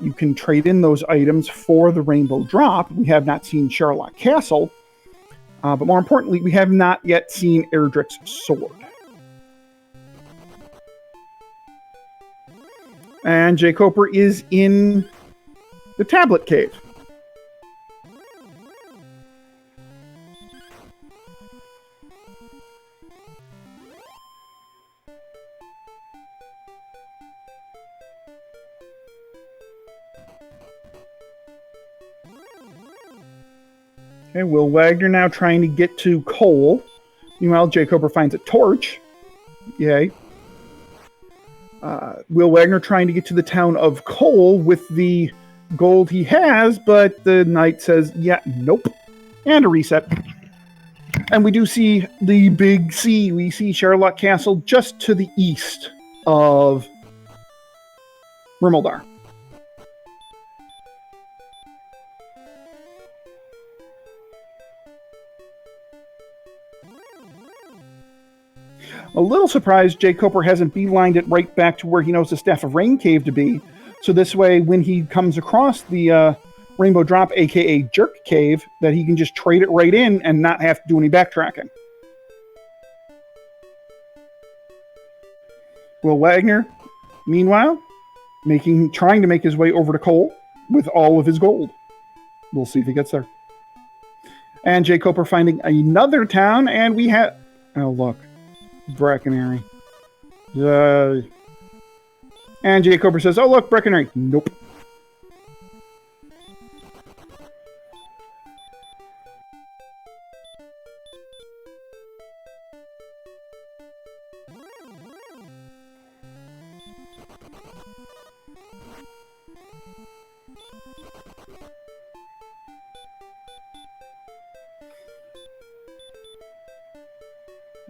you can trade in those items for the rainbow drop. We have not seen Sherlock Castle. But more importantly, we have not yet seen Erdrick's sword. And jkoper is in the tablet cave. Okay, Will Wagner now trying to get to coal. Meanwhile, jkoper finds a torch. Yay. Will Wagner trying to get to the town of Coal with the gold he has, but the knight says, yeah, nope. And a reset. And we do see the big sea. We see Sherlock Castle just to the east of Rimuldar. A little surprised jkoper hasn't beelined it right back to where he knows the Staff of Rain cave to be. So this way, when he comes across the Rainbow Drop, aka Jerk Cave, that he can just trade it right in and not have to do any backtracking. Will Wagner, meanwhile, trying to make his way over to Coal with all of his gold. We'll see if he gets there. And jkoper finding another town, and we have... Oh, look. Brackenary. And jkoper says, oh, look, Brackenary. Nope.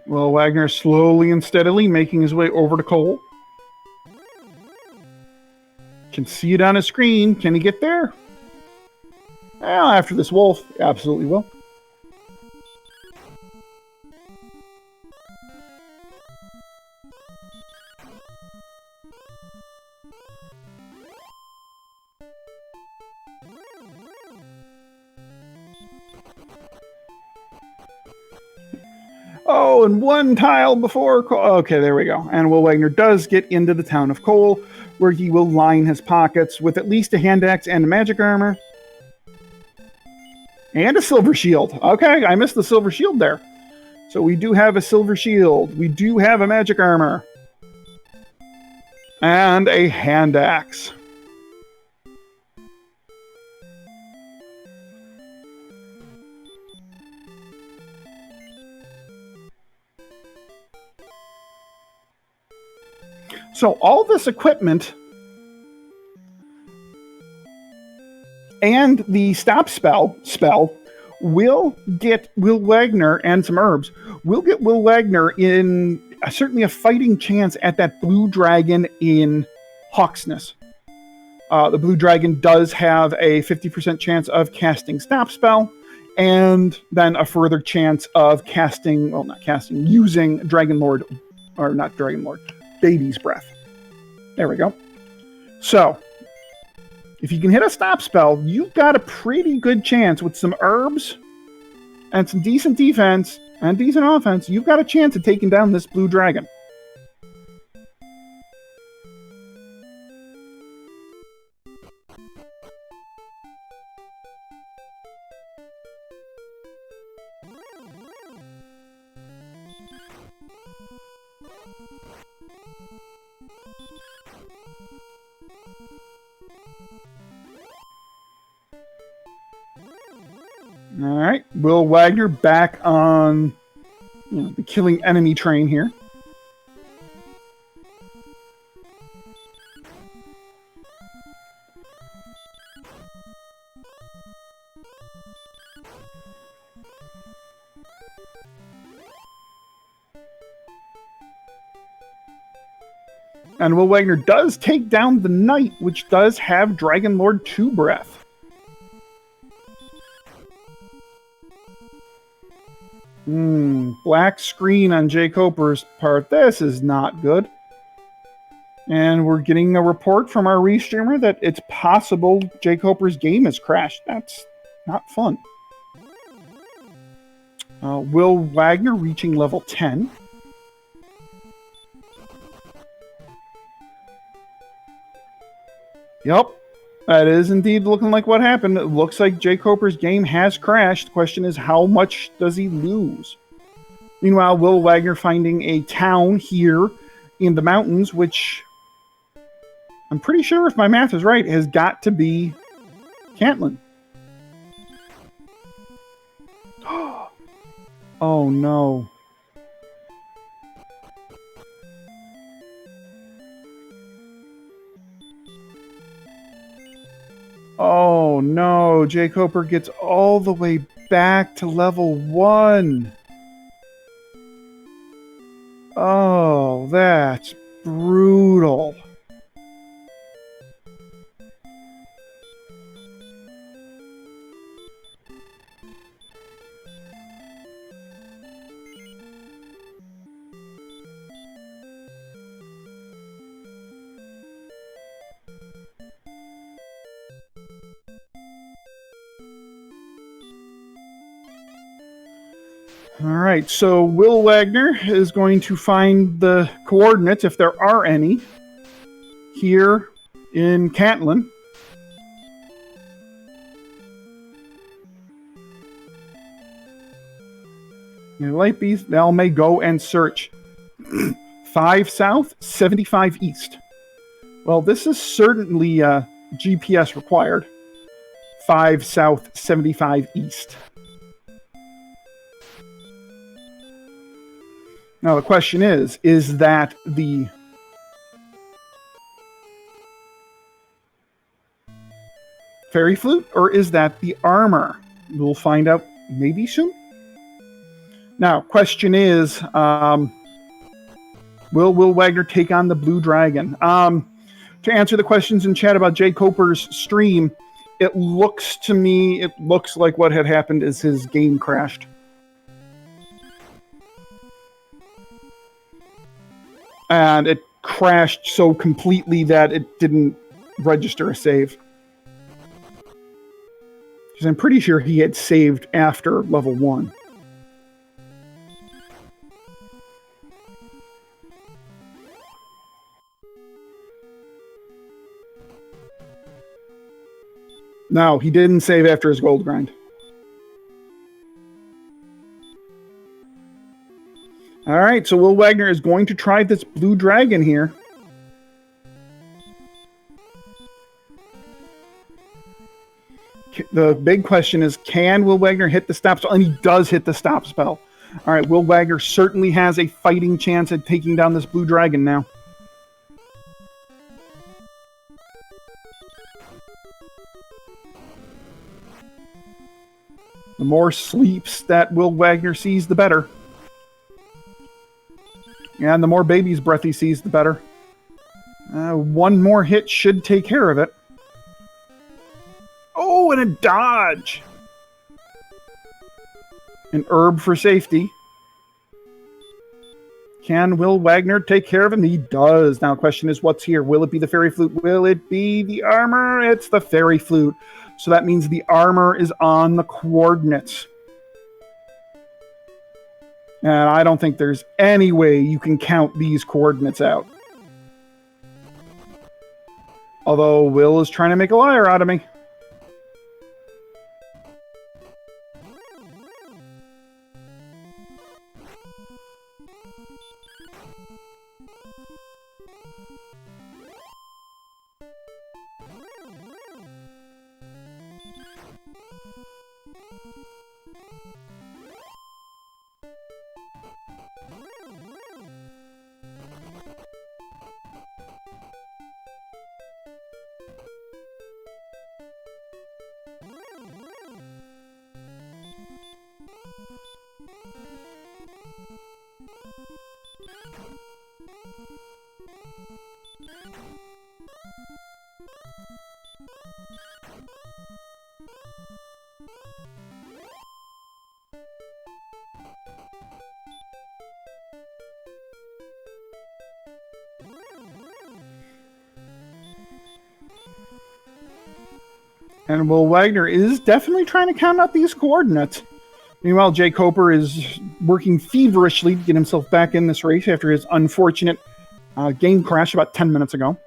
Well, Wagner slowly and steadily making his way over to Coal. Can see it on his screen. Can he get there? Well, after this wolf, absolutely will. Oh, and one tile before Coal. Okay, there we go. And Will Wagner does get into the town of Coal, where he will line his pockets with at least a hand axe and a magic armor. And a silver shield. Okay, I missed the silver shield there. So we do have a silver shield. We do have a magic armor. And a hand axe. So all this equipment and the stop spell will get Will Wagner and some herbs. Will get Will Wagner in certainly a fighting chance at that blue dragon in Hawksness. The blue dragon does have a 50% chance of casting stop spell, and then a further chance of casting, well, not casting, using Dragon Lord, or not Dragon Lord, Baby's Breath. There we go. So, if you can hit a stop spell, you've got a pretty good chance with some herbs and some decent defense and decent offense. You've got a chance of taking down this blue dragon. All right, Will Wagner back on the killing enemy train here. And Will Wagner does take down the Knight, which does have Dragon Lord 2 Breath. Black screen on jkoper's part. This is not good. And we're getting a report from our restreamer that it's possible jkoper's game has crashed. That's not fun. Will Wagner reaching level 10. Yep, that is indeed looking like what happened. It looks like jkoper's game has crashed. The question is, how much does he lose? Meanwhile, Will Wagner finding a town here in the mountains, which I'm pretty sure, if my math is right, has got to be Cantlin. Oh no. Oh no, jkoper gets all the way back to level 1. Oh, that's brutal. All right, so Will Wagner is going to find the coordinates, if there are any, here in Cantlin. Light beast, Val may go and search. 5 south, 75 east. Well, this is certainly GPS required. 5 south, 75 east. Now the question is that the fairy flute or is that the armor? We'll find out maybe soon. Now, question is, will Will Wagner take on the Blue Dragon? To answer the questions in chat about jkoper's stream, it looks like what had happened is his game crashed. And it crashed so completely that it didn't register a save. Because I'm pretty sure he had saved after level 1. No, he didn't save after his gold grind. All right, so Will Wagner is going to try this Blue Dragon here. The big question is, can Will Wagner hit the stop spell? And he does hit the stop spell. All right, Will Wagner certainly has a fighting chance at taking down this Blue Dragon now. The more sleeps that Will Wagner sees, the better. And the more baby's breath he sees, the better. One more hit should take care of it. Oh, and a dodge! An herb for safety. Can Will Wagner take care of him? He does. Now the question is, what's here? Will it be the fairy flute? Will it be the armor? It's the fairy flute. So that means the armor is on the coordinates. And I don't think there's any way you can count these coordinates out. Although Will is trying to make a liar out of me. And Will Wagner is definitely trying to count out these coordinates. Meanwhile, jkoper is working feverishly to get himself back in this race after his unfortunate game crash about 10 minutes ago.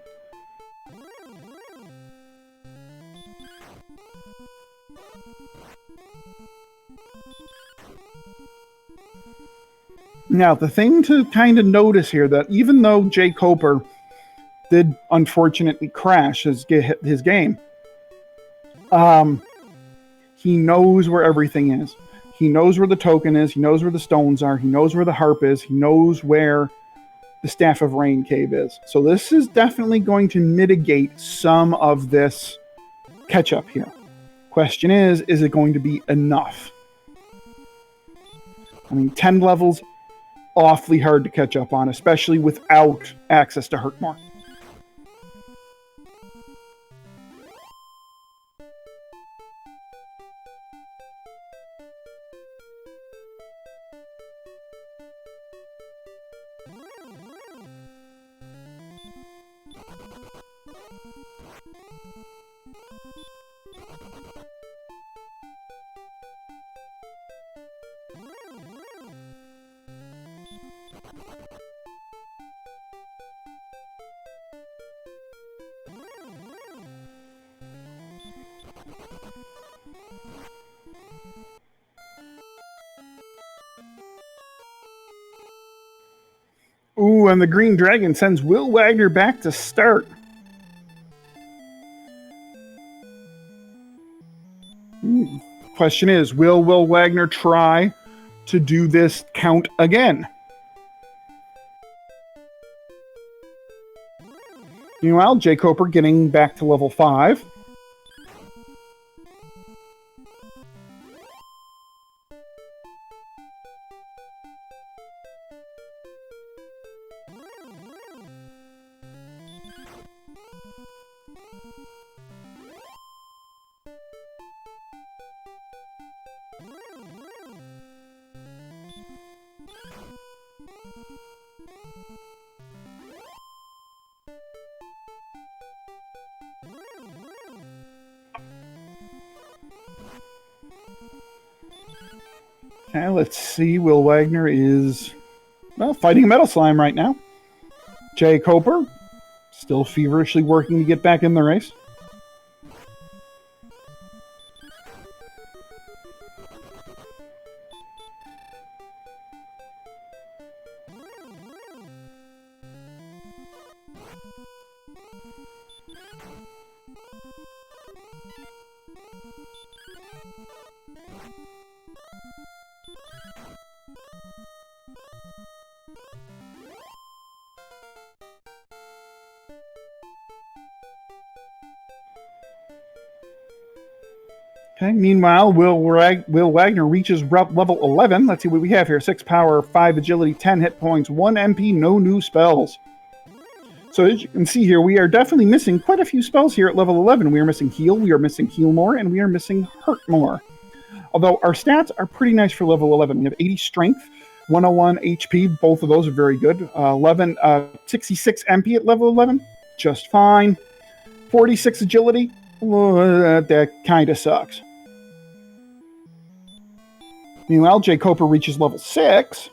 Now, the thing to kind of notice here, that even though jkoper did unfortunately crash his game, he knows where everything is. He knows where the token is. He knows where the stones are. He knows where the harp is. He knows where the Staff of Rain cave is. So this is definitely going to mitigate some of this catch-up here. Question is it going to be enough? I mean, 10 levels, awfully hard to catch up on, especially without access to Hurtmore. Ooh, and the Green Dragon sends Will Wagner back to start. Question is, will Wagner try to do this count again? Meanwhile, jkoper getting back to level 5. Okay, let's see. Will Wagner is, well, fighting a Metal Slime right now. jkoper still feverishly working to get back in the race. Okay, meanwhile, Will Wagner reaches level 11. Let's see what we have here. 6 power, 5 agility, 10 hit points, 1 MP, no new spells. So as you can see here, we are definitely missing quite a few spells here at level 11. We are missing Heal, we are missing Heal More, and we are missing Hurt More. Although our stats are pretty nice for level 11. We have 80 Strength, 101 HP. Both of those are very good. 66 MP at level 11. Just fine. 46 agility. That kind of sucks. Meanwhile, jkoper reaches level 6.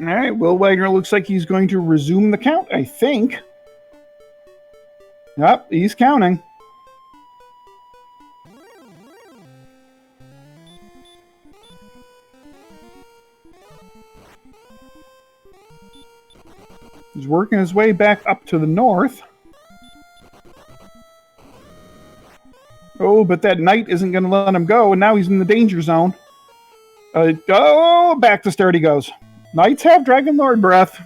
All right, Will Wagner looks like he's going to resume the count, I think. Yep, he's counting. He's working his way back up to the north. Oh, but that knight isn't going to let him go, and now he's in the danger zone. Back to start he goes. Knights have Dragon Lord breath.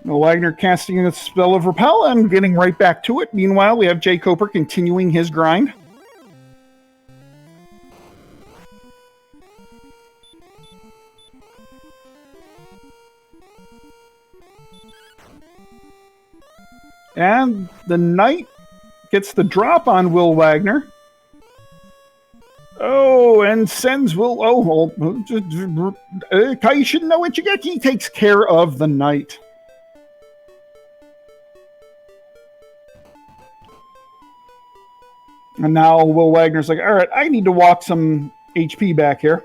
Wagner casting a spell of repel and getting right back to it. Meanwhile, we have jkoper continuing his grind. And the knight gets the drop on WillWagner. Oh, and sends Will. Oh, you should know what you get. He takes care of the knight. And now WillWagner's like, all right, I need to walk some HP back here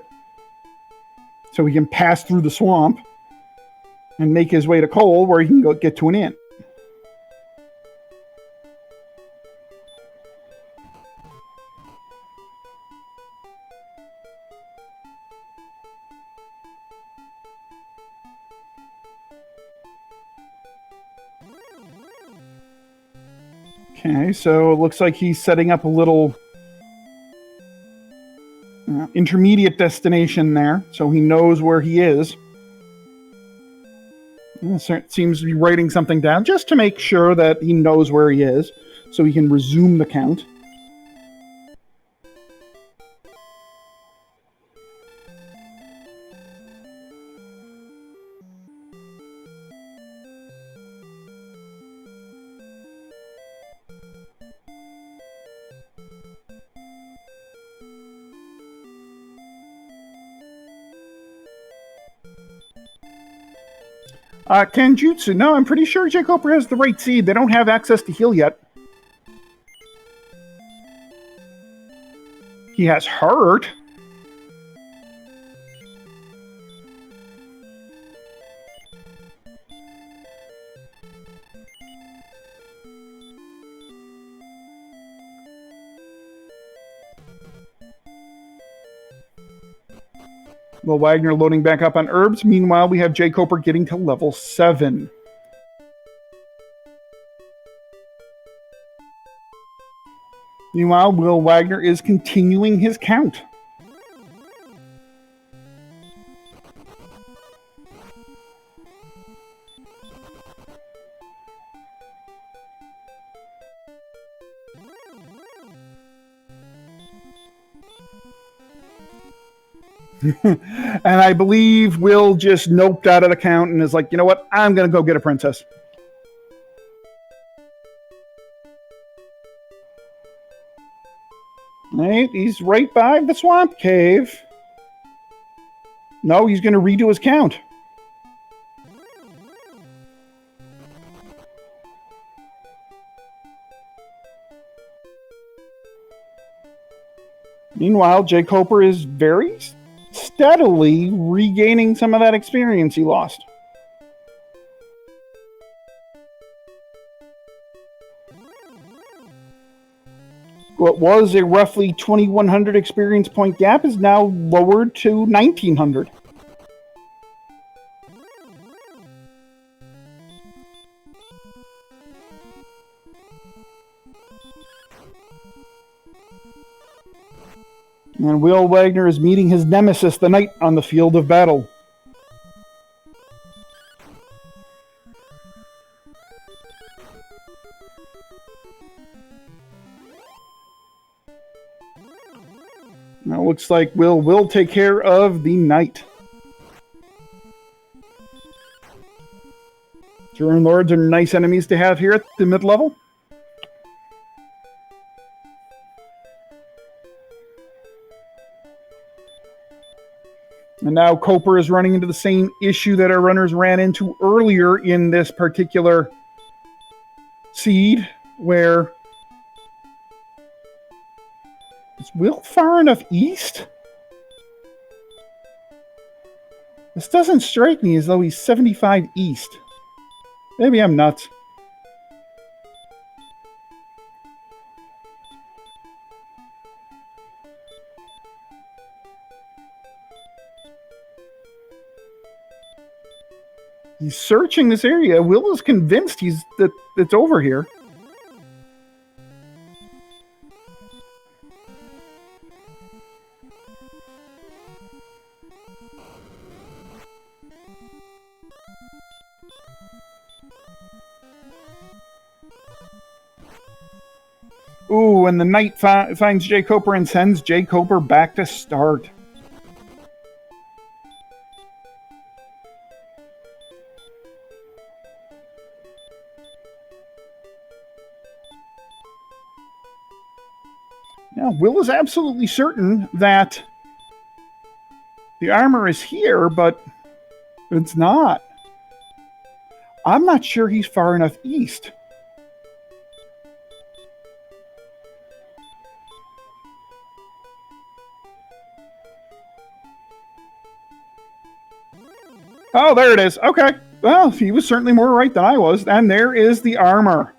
so he can pass through the swamp and make his way to Cole where he can go get to an inn. Okay, so it looks like he's setting up a little intermediate destination there, so he knows where he is. It seems to be writing something down just to make sure that he knows where he is, so he can resume the count. Kenjutsu. No, I'm pretty sure jkoper has the right seed. They don't have access to heal yet. He has hurt. Wagner loading back up on herbs. Meanwhile, we have jkoper getting to level 7. Meanwhile, WillWagner is continuing his count. And I believe Will just noped out of the count and is like, you know what? I'm going to go get a princess. Right, he's right by the swamp cave. No, he's going to redo his count. Meanwhile, jkoper is very steadily regaining some of that experience he lost. What was a roughly 2,100 experience point gap is now lowered to 1,900. And WillWagner is meeting his nemesis, the knight, on the field of battle. Now it looks like will take care of the knight. German lords are nice enemies to have here at the mid-level. And now Koper is running into the same issue that our runners ran into earlier in this particular seed, where is Will far enough east? This doesn't strike me as though he's 75 east. Maybe I'm nuts. He's searching this area. Will is convinced that it's over here. Ooh, and the knight finds jkoper and sends jkoper back to start. Now, Will is absolutely certain that the armor is here, but it's not. I'm not sure he's far enough east. Oh, there it is. Okay. Well, he was certainly more right than I was. And there is the armor.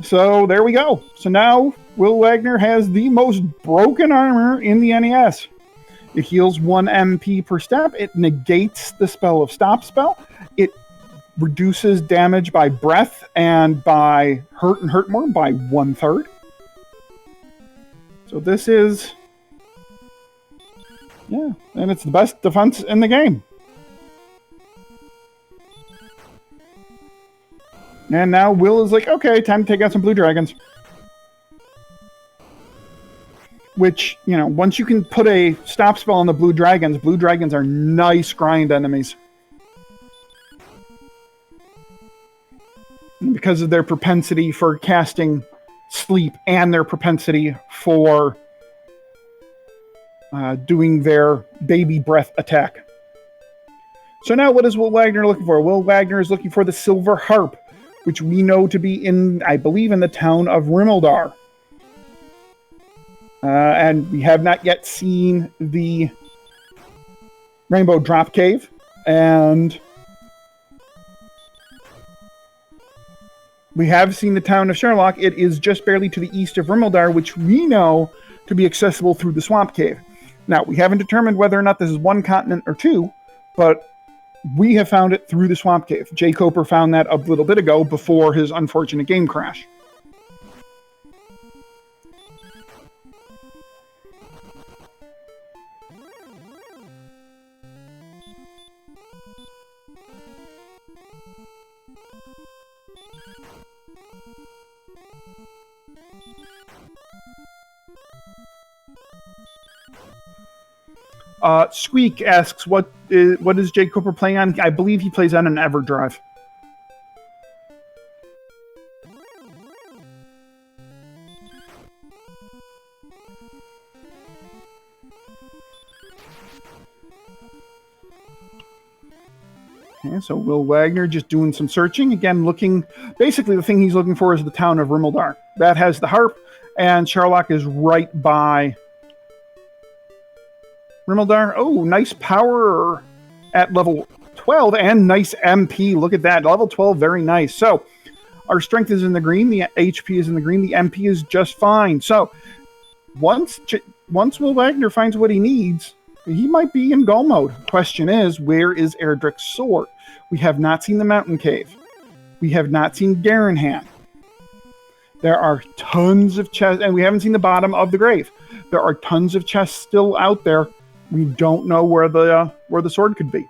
So there we go. So now Will Wagner has the most broken armor in the NES. It heals 1 MP per step. It negates the spell of Stop Spell. It reduces damage by breath and by hurt and hurt more by 1/3. So this is... yeah, and it's the best defense in the game. And now Will is like, okay, time to take out some blue dragons. Which, you know, once you can put a stop spell on the blue dragons are nice grind enemies. And because of their propensity for casting sleep and their propensity for doing their baby breath attack. So now what is Will Wagner looking for? Will Wagner is looking for the silver harp, which we know to be in, I believe, in the town of Rimmildar. And we have not yet seen the Rainbow Drop Cave. And we have seen the town of Sherlock. It is just barely to the east of Rimmildar, which we know to be accessible through the Swamp Cave. Now, we haven't determined whether or not this is one continent or two, but we have found it through the Swamp Cave. jkoper found that a little bit ago before his unfortunate game crash. Squeak asks, what is jkoper playing on? I believe he plays on an EverDrive. Okay, so Will Wagner just doing some searching. Again, looking... basically, the thing he's looking for is the town of Rimmildar. That has the harp, and Sherlock is right by Rimmildar. Oh, nice power at level 12 and nice MP. Look at that. Level 12, very nice. So our strength is in the green. The HP is in the green. The MP is just fine. So once Will Wagner finds what he needs, he might be in go mode. Question is, where is Erdrick's sword? We have not seen the mountain cave. We have not seen Garanhan. There are tons of chests, and we haven't seen the bottom of the grave. There are tons of chests still out there. We don't know where the sword could be.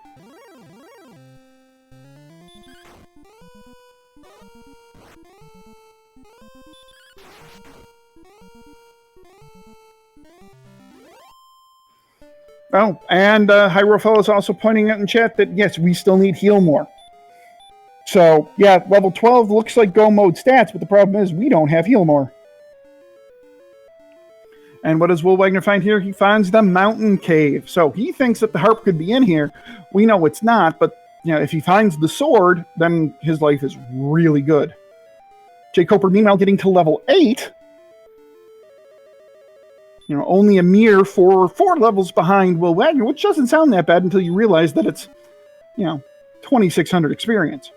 Oh, and Hyrule is also pointing out in chat that, yes, we still need heal more. So, yeah, level 12 looks like go mode stats, but the problem is we don't have heal more. And what does Will Wagner find here? He finds the mountain cave. So he thinks that the harp could be in here. We know it's not, but you know, if he finds the sword, then his life is really good. jkoper, meanwhile, getting to level 8. You know, only a mere four levels behind Will Wagner, which doesn't sound that bad until you realize that it's, you know, 2,600 experience.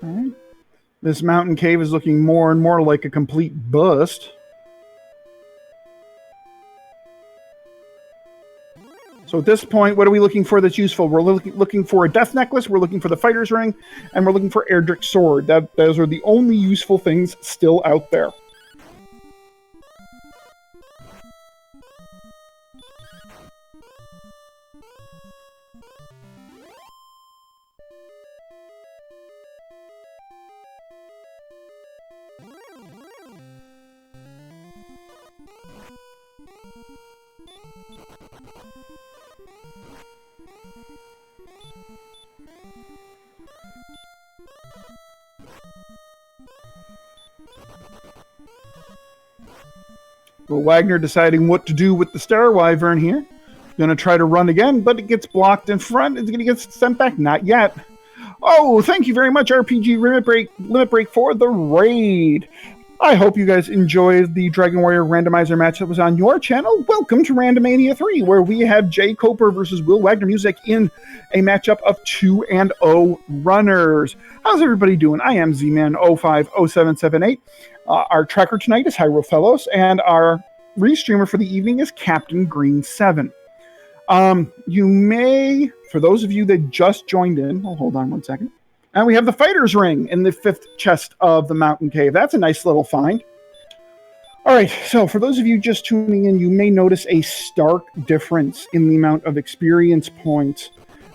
All right. This mountain cave is looking more and more like a complete bust. So at this point, what are we looking for that's useful? We're looking for a death necklace, we're looking for the fighter's ring, and we're looking for Erdrick's sword. Those are the only useful things still out there. Will Wagner deciding what to do with the Star Wyvern here. Going to try to run again, but it gets blocked in front. It's going to get sent back. Not yet. Oh, thank you very much, RPG Limit Break, for the raid. I hope you guys enjoyed the Dragon Warrior randomizer match that was on your channel. Welcome to Randomania 3, where we have jkoper versus WillWagnerMusic in a matchup of 2-0 runners. How's everybody doing? I am Z-Man050778. Our tracker tonight is Hyrule Fellows, and our restreamer for the evening is Captain Green 7. You may, for those of you that just joined in, oh, hold on one second. And we have the fighter's ring in the 5th chest of the mountain cave. That's a nice little find. All right, so for those of you just tuning in, you may notice a stark difference in the amount of experience points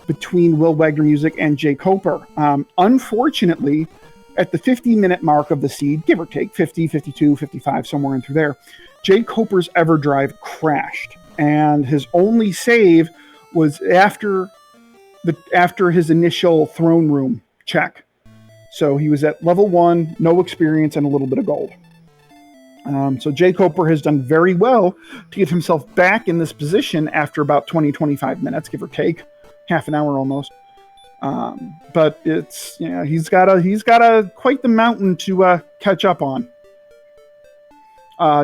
between WillWagnerMusic and jkoper. Unfortunately, at the 50-minute mark of the seed, give or take 50, 52, 55, somewhere in through there, jkoper's EverDrive crashed, and his only save was after his initial throne room check. So he was at level 1, no experience, and a little bit of gold. So jkoper has done very well to get himself back in this position after about 20-25 minutes, give or take, half an hour almost. But it's, you know, he's got quite the mountain to catch up on.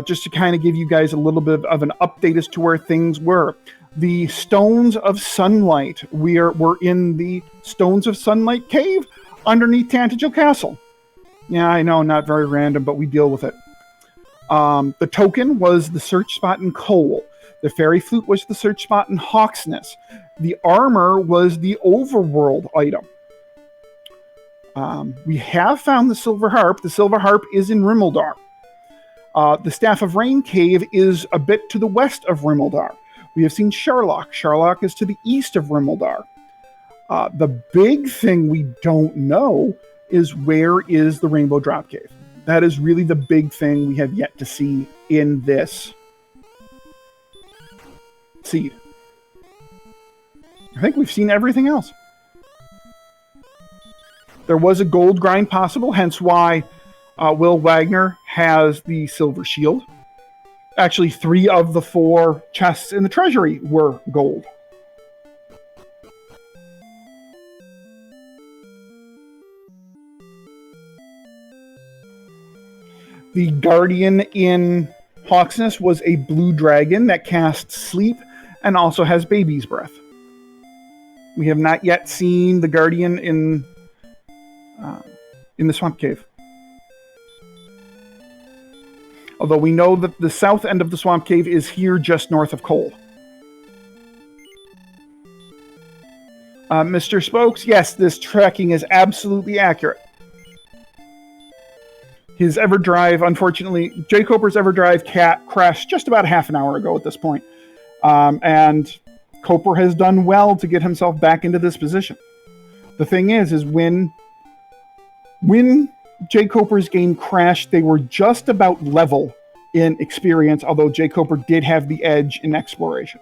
Just to kind of give you guys a little bit of an update as to where things were. The Stones of Sunlight. We're in the Stones of Sunlight cave underneath Tantagel Castle. Yeah, I know, not very random, but we deal with it. The token was the search spot in Cole. The fairy flute was the search spot in Hawksness. The armor was the overworld item. We have found the silver harp. The silver harp is in Rimuldar. The Staff of Rain cave is a bit to the west of Rimuldar. We have seen Sharlock. Sharlock is to the east of Rimuldar. The big thing we don't know is where is the Rainbow Drop Cave. That is really the big thing we have yet to see in this seed. I think we've seen everything else. There was a gold grind possible, hence why Will Wagner has the silver shield. Actually, 3 of the 4 chests in the treasury were gold. The Guardian in Hawksness was a blue dragon that casts sleep and also has baby's breath. We have not yet seen the Guardian in the Swamp Cave. Although we know that the south end of the Swamp Cave is here just north of Cole. Mr. Spokes, yes, this tracking is absolutely accurate. His EverDrive, unfortunately, jkoper's EverDrive crashed just about half an hour ago at this point. And Koper has done well to get himself back into this position. The thing is when jkoper's game crashed, they were just about level in experience, although jkoper did have the edge in exploration.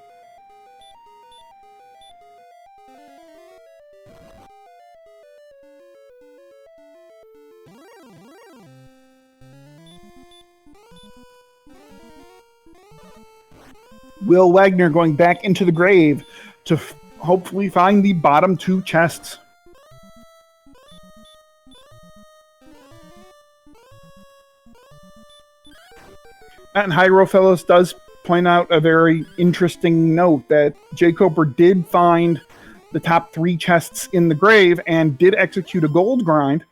Will Wagner going back into the grave to hopefully find the bottom 2 chests. And Hierophilus does point out a very interesting note that jkoper did find the top 3 chests in the grave and did execute a gold grind,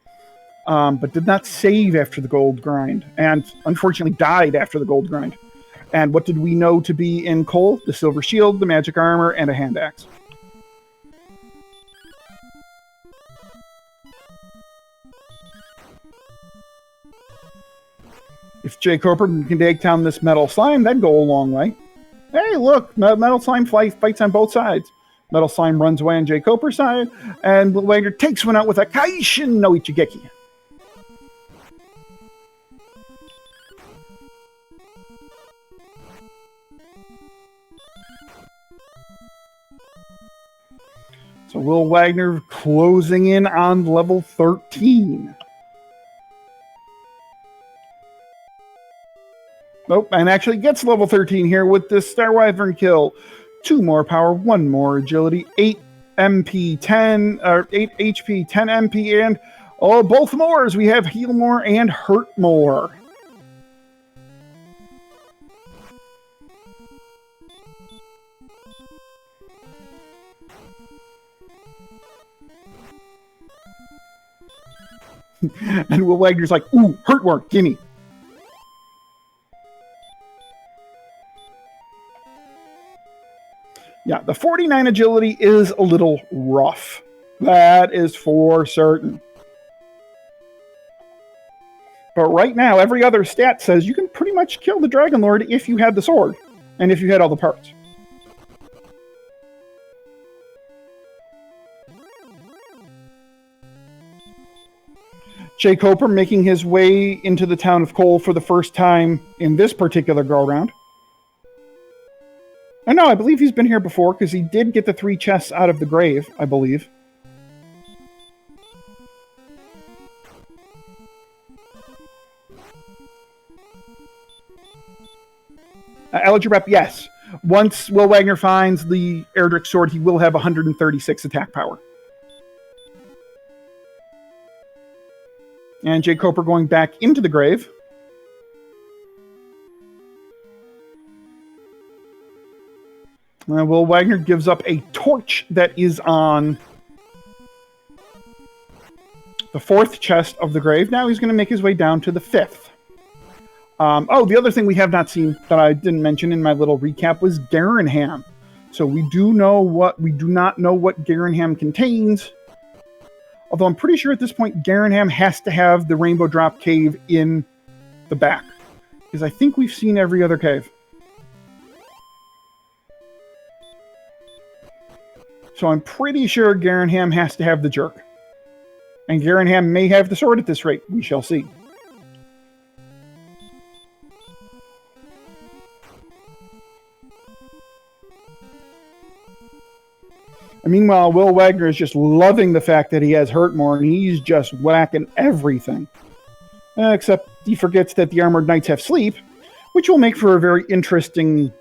but did not save after the gold grind, and unfortunately died after the gold grind. And what did we know to be in Cole? The silver shield, the magic armor, and a hand axe. If jkoper can take down this metal slime, that'd go a long way. Hey, look, metal slime fights on both sides. Metal slime runs away on jkoper's side, and WillWagner takes one out with a Kaishin no Ichigeki. So WillWagner closing in on level 13. Nope, and actually gets level 13 here with this Star Wyvern kill. 2 more power, 1 more agility, 8 MP, 10, or 8 HP, 10 MP, and both mores. We have heal more and hurt more. And WillWagner's like, ooh, hurt more, gimme. Yeah, the 49 agility is a little rough. That is for certain. But right now, every other stat says you can pretty much kill the Dragon Lord if you had the sword, and if you had all the parts. jkoper making his way into the town of Cole for the first time in this particular go-round. Oh, no, I believe he's been here before, because he did get the 3 chests out of the grave, I believe. Eldrip, yes. Once WillWagner finds the Erdrick sword, he will have 136 attack power. And jkoper going back into the grave. WillWagner gives up a torch that is on the 4th chest of the grave. Now he's going to make his way down to the 5th. The other thing we have not seen that I didn't mention in my little recap was Garenham. So we do not know what Garenham contains. Although I'm pretty sure at this point Garenham has to have the Rainbow Drop Cave in the back, because I think we've seen every other cave. So I'm pretty sure Garenham has to have the jerk. And Garenham may have the sword at this rate. We shall see. And meanwhile, WillWagner is just loving the fact that he has hurt more, and he's just whacking everything. Except he forgets that the Armored Knights have sleep, which will make for a very interesting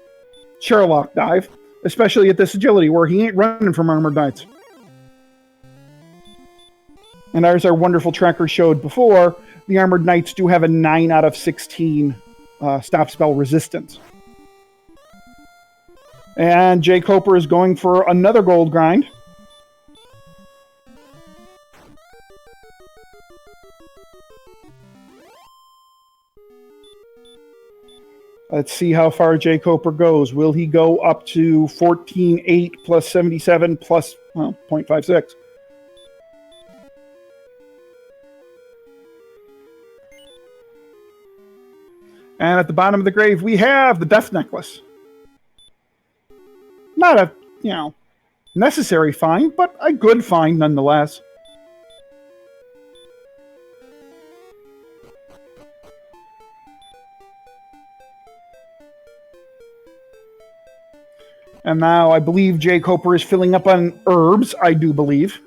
Sherlock dive, especially at this agility, where he ain't running from Armored Knights. And as our wonderful tracker showed before, the Armored Knights do have a 9 out of 16 stop spell resistance. And jkoper is going for another gold grind. Let's see how far jkoper goes. Will he go up to 14.8 plus 77 plus 0.56? And at the bottom of the grave, we have the Death Necklace. Not a, necessary find, but a good find nonetheless. And now I believe jkoper is filling up on herbs, I do believe.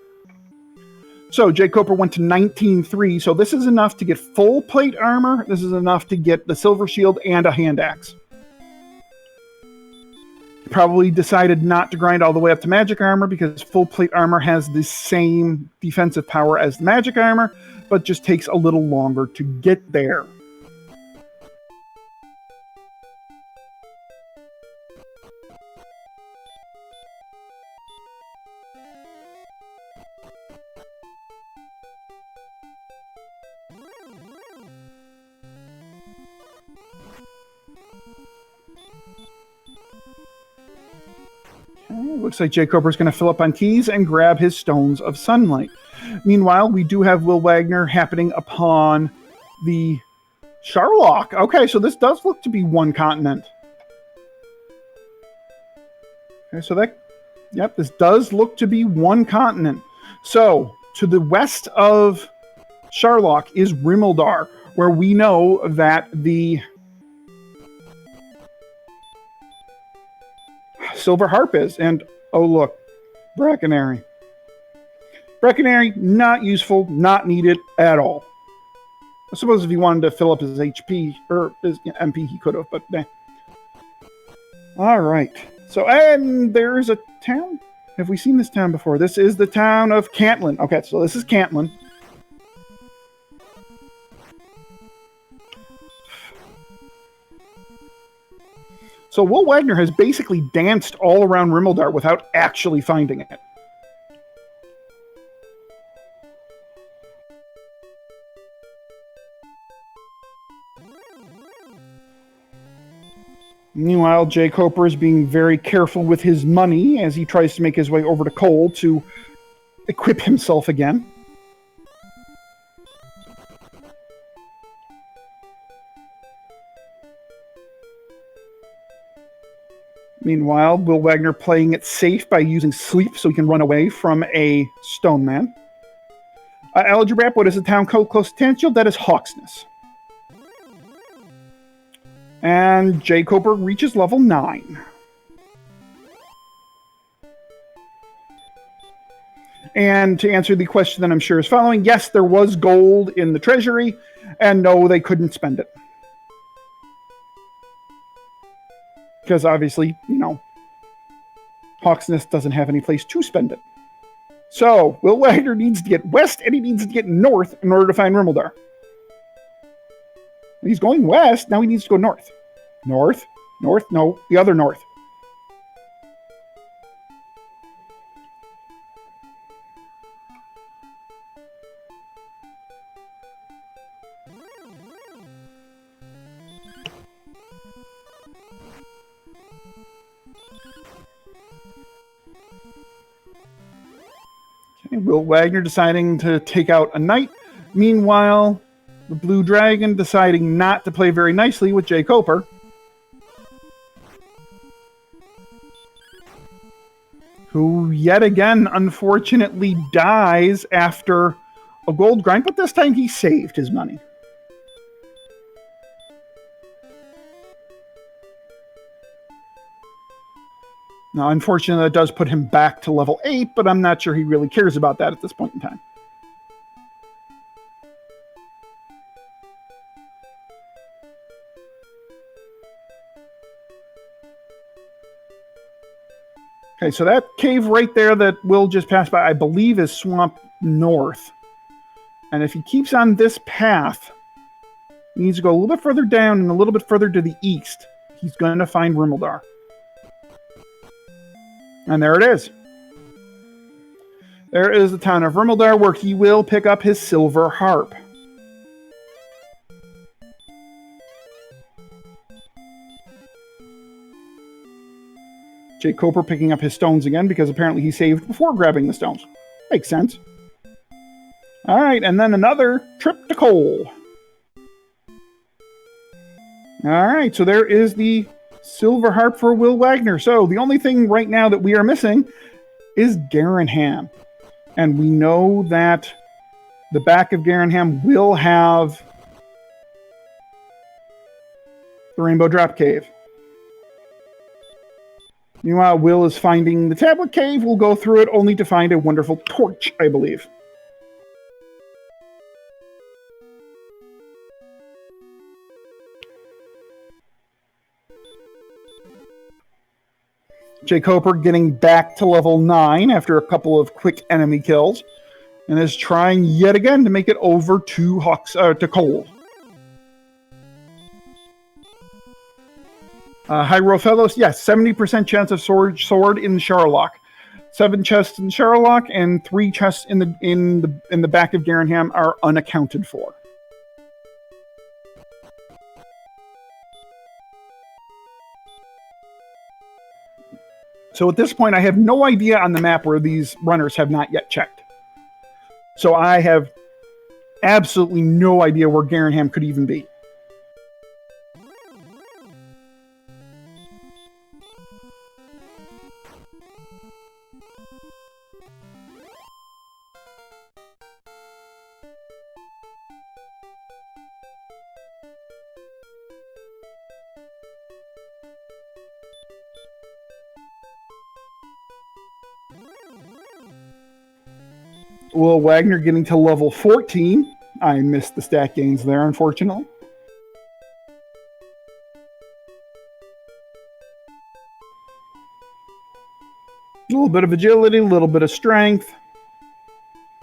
So jkoper went to 19.3, so this is enough to get full plate armor. This is enough to get the silver shield and a hand axe. Probably decided not to grind all the way up to magic armor because full plate armor has the same defensive power as the magic armor, but just takes a little longer to get there. Okay, looks like jkoper is going to fill up on keys and grab his Stones of Sunlight. Meanwhile, we do have Will Wagner happening upon the Charlock. Okay, so this does look to be one continent. Okay, so that, yep, this does look to be one continent. So, to the west of Charlock is Rimmildar, where we know that the Silver Harp is. And, oh look, Brackenary. Brackenary, not useful, not needed at all. I suppose if he wanted to fill up his HP, or his MP, he could have, but nah. Alright. So, and there's a town? Have we seen this town before? This is the town of Cantlin. Okay, so this is Cantlin. So Will Wagner has basically danced all around Rimmildar without actually finding it. Meanwhile, jkoper is being very careful with his money as he tries to make his way over to Cole to equip himself again. Meanwhile, Will Wagner playing it safe by using sleep so he can run away from a stone man. Algebra, what is the town code close to Tantial? That is Hawksness. And jkoper reaches level 9. And to answer the question that I'm sure is following, yes, there was gold in the treasury, and no, they couldn't spend it. Because obviously, you know, Hawksness doesn't have any place to spend it. So, Will Wagner needs to get west and he needs to get north in order to find Rimmildar. He's going west, now he needs to go north. North? North? No, the other north. Okay, Will Wagner deciding to take out a knight. Meanwhile, the Blue Dragon deciding not to play very nicely with jkoper. Who yet again, unfortunately, dies after a gold grind, but this time he saved his money. Now, unfortunately, that does put him back to level 8, but I'm not sure he really cares about that at this point in time. Okay, so that cave right there that Will just passed by, I believe, is Swamp North. And if he keeps on this path, he needs to go a little bit further down and a little bit further to the east. He's going to find Rimmildar. And there it is. There is the town of Rimmildar, where he will pick up his Silver Harp. jkoper picking up his stones again, because apparently he saved before grabbing the stones. Makes sense. Alright, and then another trip to Cole. Alright, so there is the Silver Harp for Will Wagner. So the only thing right now that we are missing is Garenham. And we know that the back of Garenham will have the Rainbow Drop Cave. Meanwhile, Will is finding the Tablet Cave. We'll go through it only to find a wonderful torch, I believe. jkoper getting back to level 9 after a couple of quick enemy kills, and is trying yet again to make it over to Cole. Hierofelos, yes, 70% chance of sword in Charlock. 7 chests in Charlock and 3 chests in the back of Garenham are unaccounted for. So at this point, I have no idea on the map where these runners have not yet checked. So I have absolutely no idea where Garenham could even be. Will Wagner getting to level 14. I missed the stat gains there, unfortunately. A little bit of agility, a little bit of strength.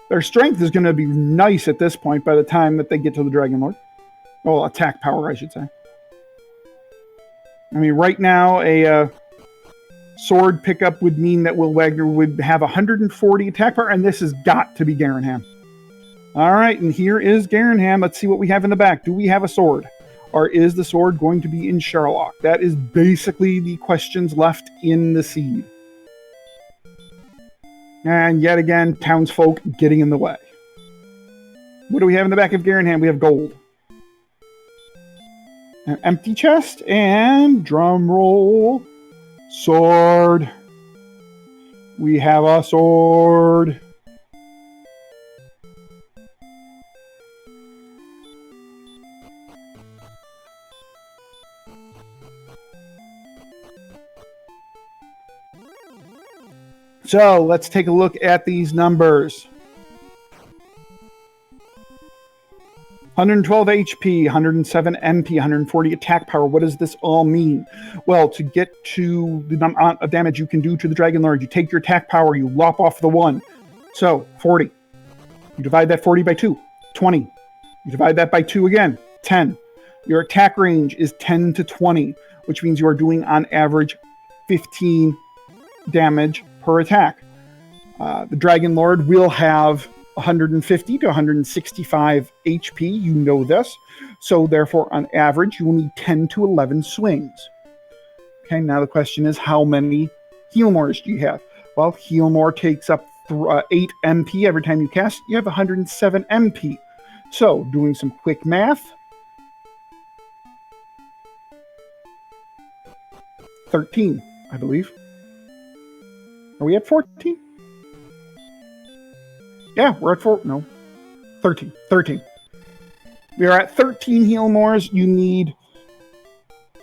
Their strength is going to be nice at this point by the time that they get to the Dragon Lord. Well, attack power, I should say. I mean, right now, a sword pickup would mean that Will Wagner would have 140 attack power, and this has got to be Garenham. All right, and here is Garenham. Let's see what we have in the back. Do we have a sword? Or is the sword going to be in Sherlock? That is basically the questions left in the seed. And yet again, townsfolk getting in the way. What do we have in the back of Garenham? We have gold. An empty chest, and drum roll, sword. We have a sword. So let's take a look at these numbers. 112 HP, 107 MP, 140 attack power. What does this all mean? Well, to get to the amount of damage you can do to the Dragon Lord, you take your attack power, you lop off the 1. So, 40. You divide that 40 by 2, 20. You divide that by 2 again, 10. Your attack range is 10 to 20, which means you are doing on average 15 damage per attack. The Dragon Lord will have 150 to 165 HP, you know this. So therefore, on average, you will need 10 to 11 swings. Okay, now the question is, how many Healmores do you have? Well, Healmore takes up 8 MP every time you cast. You have 107 MP. So, doing some quick math. 13, I believe. Are we at 14? Yeah, we're at 13. 13. We are at 13 Healmores. You need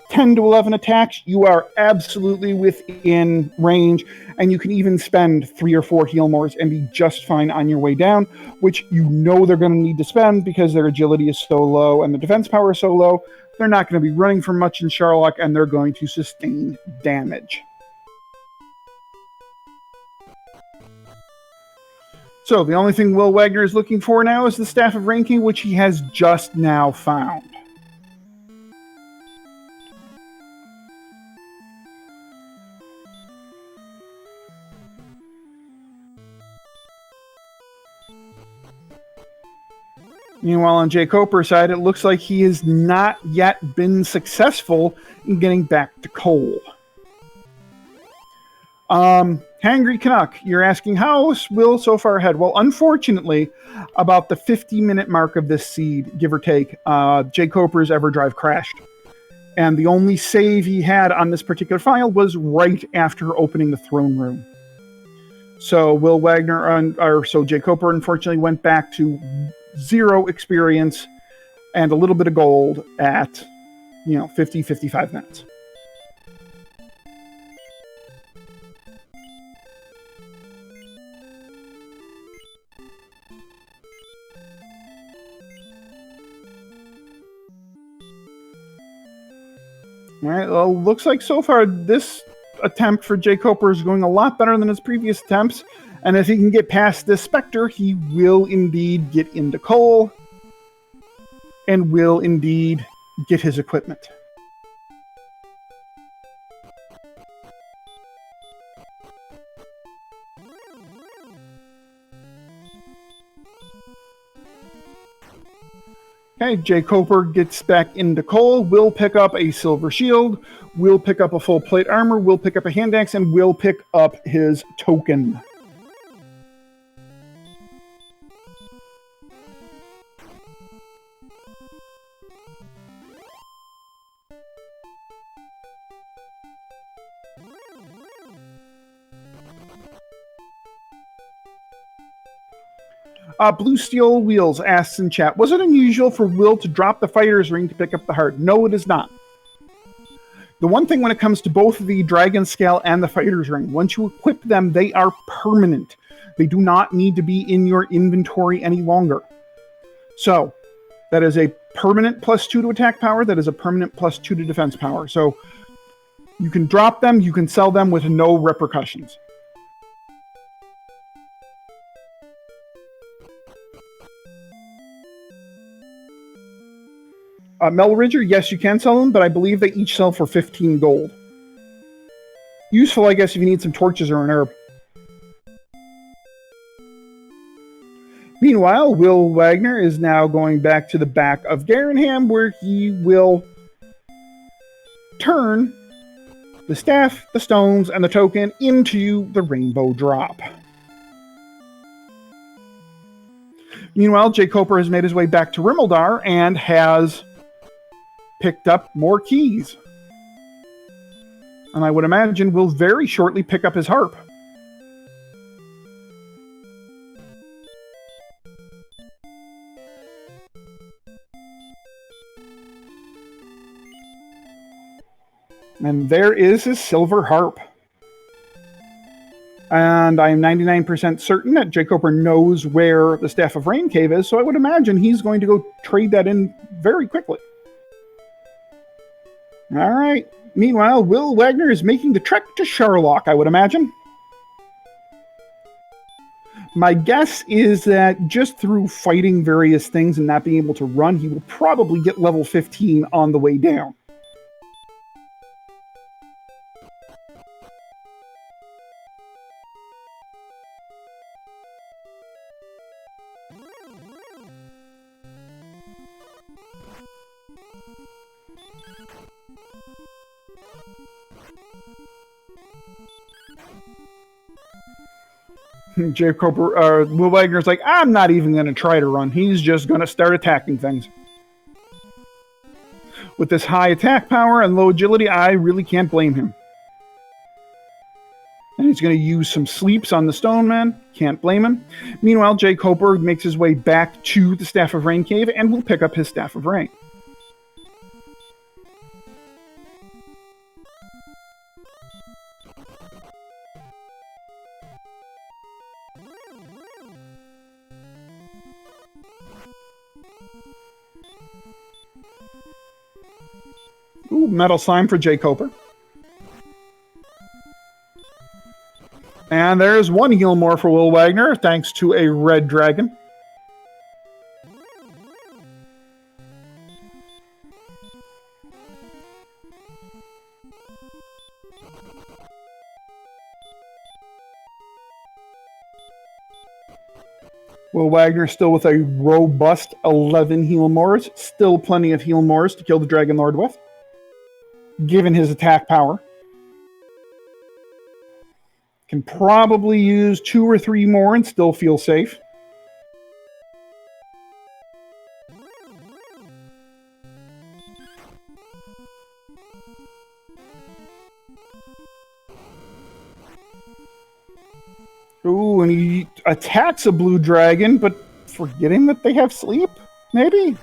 10 to 11 attacks. You are absolutely within range, and you can even spend 3 or 4 Healmores and be just fine on your way down, which you know they're going to need to spend because their agility is so low and the defense power is so low. They're not going to be running for much in Sherlock, and they're going to sustain damage. So the only thing Will Wagner is looking for now is the Staff of Ranking, which he has just now found. Meanwhile, on jkoper's side, it looks like he has not yet been successful in getting back to coal. Hangry Canuck, you're asking, how is Will so far ahead? Well, unfortunately, about the 50-minute mark of this seed, give or take, jkoper's EverDrive crashed. And the only save he had on this particular file was right after opening the throne room. So Will Wagner, so jkoper unfortunately went back to 0 experience and a little bit of gold at, 50, 55 minutes. All right, well, looks like so far this attempt for jkoper is going a lot better than his previous attempts. And if he can get past this Spectre, he will indeed get into coal and will indeed get his equipment. Okay, jkoper gets back into Cole. Will pick up a silver shield. Will pick up a full plate armor. Will pick up a hand axe, and will pick up his token. Blue Steel Wheels asks in chat, was it unusual for Will to drop the fighter's ring to pick up the heart? No, it is not. The one thing when it comes to both the Dragon Scale and the fighter's ring, once you equip them, they are permanent. They do not need to be in your inventory any longer. So, that is a permanent +2 to attack power. That is a permanent +2 to defense power. So, you can drop them, you can sell them with no repercussions. Melridger, yes, you can sell them, but I believe they each sell for 15 gold. Useful, I guess, if you need some torches or an herb. Meanwhile, Will Wagner is now going back to the back of Garenham, where he will turn the staff, the stones, and the token into the rainbow drop. Meanwhile, jkoper has made his way back to Rimeldar and has picked up more keys. And I would imagine will very shortly pick up his harp. And there is his silver harp. And I am 99% certain that jkoper knows where the Staff of Rain Cave is, so I would imagine he's going to go trade that in very quickly. All right. Meanwhile, Will Wagner is making the trek to Sherlock, I would imagine. My guess is that just through fighting various things and not being able to run, he will probably get level 15 on the way down. jkoper, Will Wagner's like, I'm not even going to try to run. He's just going to start attacking things. With this high attack power and low agility, I really can't blame him. And he's going to use some sleeps on the Stone Man. Can't blame him. Meanwhile, jkoper makes his way back to the Staff of Rain Cave and will pick up his Staff of Rain. Ooh, metal slime for jkoper. And there's one heal more for Will Wagner, thanks to a red dragon. Will Wagner still with a robust 11 heal mores. Still plenty of heal mores to kill the Dragon Lord with, given his attack power. Can probably use 2 or 3 more and still feel safe. Ooh, and he attacks a blue dragon, but forgetting that they have sleep? Maybe?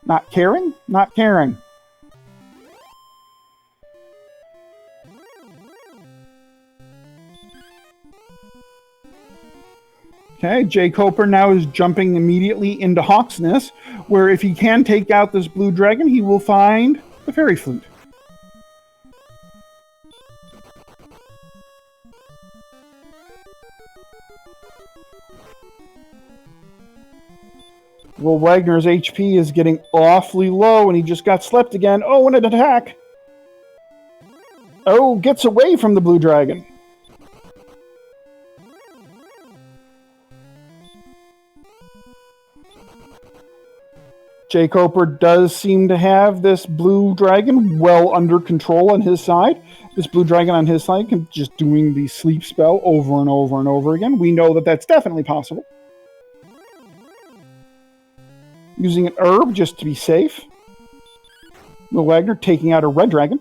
Not caring? Not caring. Okay, jkoper now is jumping immediately into Hawksness, where if he can take out this blue dragon, he will find the fairy flute. Will Wagner's HP is getting awfully low, and he just got slept again. Oh, and an attack! Oh, gets away from the blue dragon. jkoper does seem to have this blue dragon well under control on his side. This blue dragon on his side can just doing the sleep spell over and over and over again. We know that that's definitely possible. Using an herb just to be safe. WillWagner taking out a red dragon.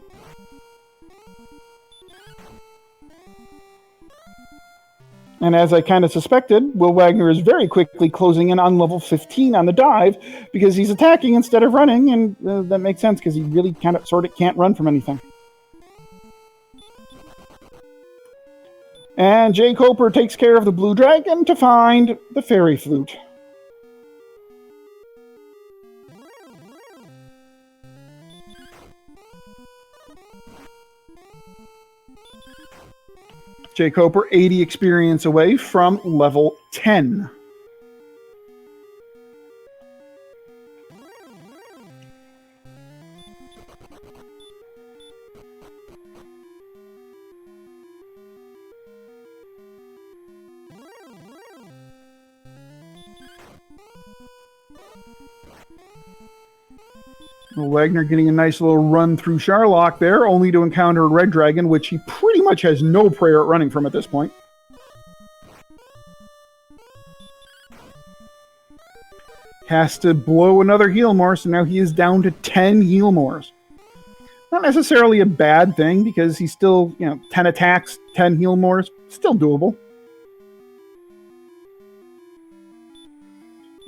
And as I kind of suspected, WillWagner is very quickly closing in on level 15 on the dive because he's attacking instead of running, and that makes sense because he really kind of sort of can't run from anything. And jkoper takes care of the blue dragon to find the fairy flute. jkoper 80 experience away from level 10. Wagner getting a nice little run through Charlock there, only to encounter a red dragon, which he pretty much has no prayer at running from at this point. Has to blow another heal more, so now he is down to 10 heal mores. Not necessarily a bad thing, because he's still, 10 attacks, 10 heal mores, still doable.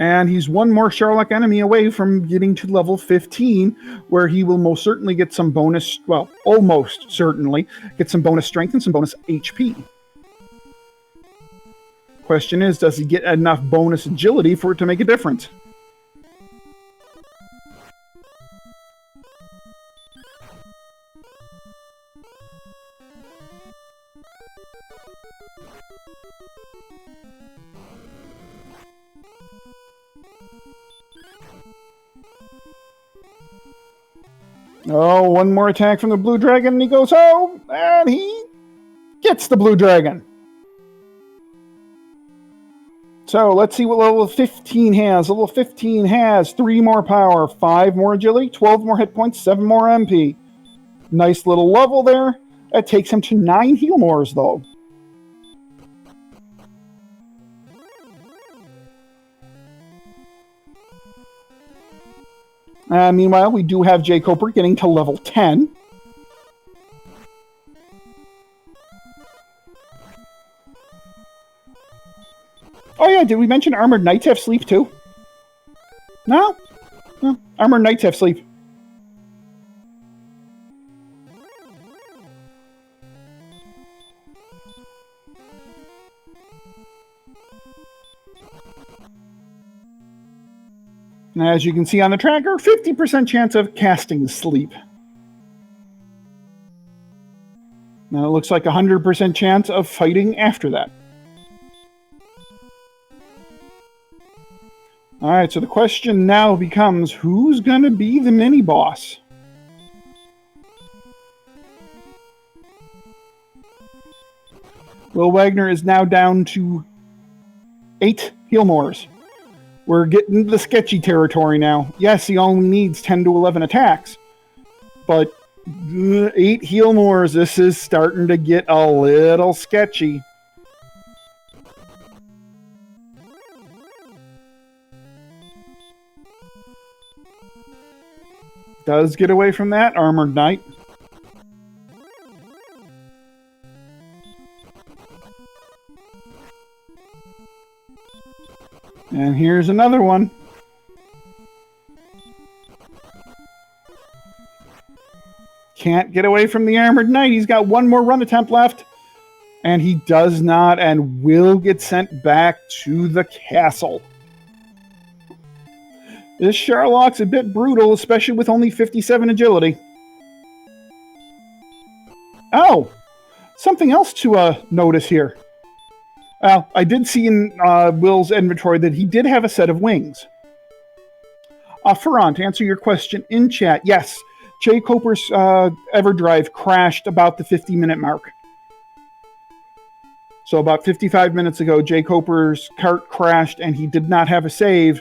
And he's one more Charlock enemy away from getting to level 15, where he will most certainly get some bonus, well, almost certainly, get some bonus strength and some bonus HP. Question is, does he get enough bonus agility for it to make a difference? Oh, one more attack from the blue dragon, and he goes home, and he gets the blue dragon. So let's see what level 15 has. Level 15 has 3 more power, 5 more agility, 12 more hit points, 7 more MP. Nice little level there. That takes him to 9 heal mores, though. Meanwhile, we do have jkoper getting to level 10. Oh yeah, did we mention Armored Knights have sleep too? No? No, Armored Knights have sleep. As you can see on the tracker, 50% chance of casting sleep. Now it looks like 100% chance of fighting after that. Alright, so the question now becomes, who's going to be the mini-boss? WillWagner is now down to 8 heal mores. We're getting into the sketchy territory now. Yes, he only needs 10 to 11 attacks. But 8 heal mores, this is starting to get a little sketchy. Does get away from that, Armored Knight. And here's another one. Can't get away from the Armored Knight. He's got one more run attempt left. And he does not and will get sent back to the castle. This Charlock's a bit brutal, especially with only 57 agility. Oh! Something else to notice here. Well, I did see in Will's inventory that he did have a set of wings. Ferran, to answer your question in chat, yes, jkoper's EverDrive crashed about the 50-minute mark. So about 55 minutes ago, jkoper's cart crashed and he did not have a save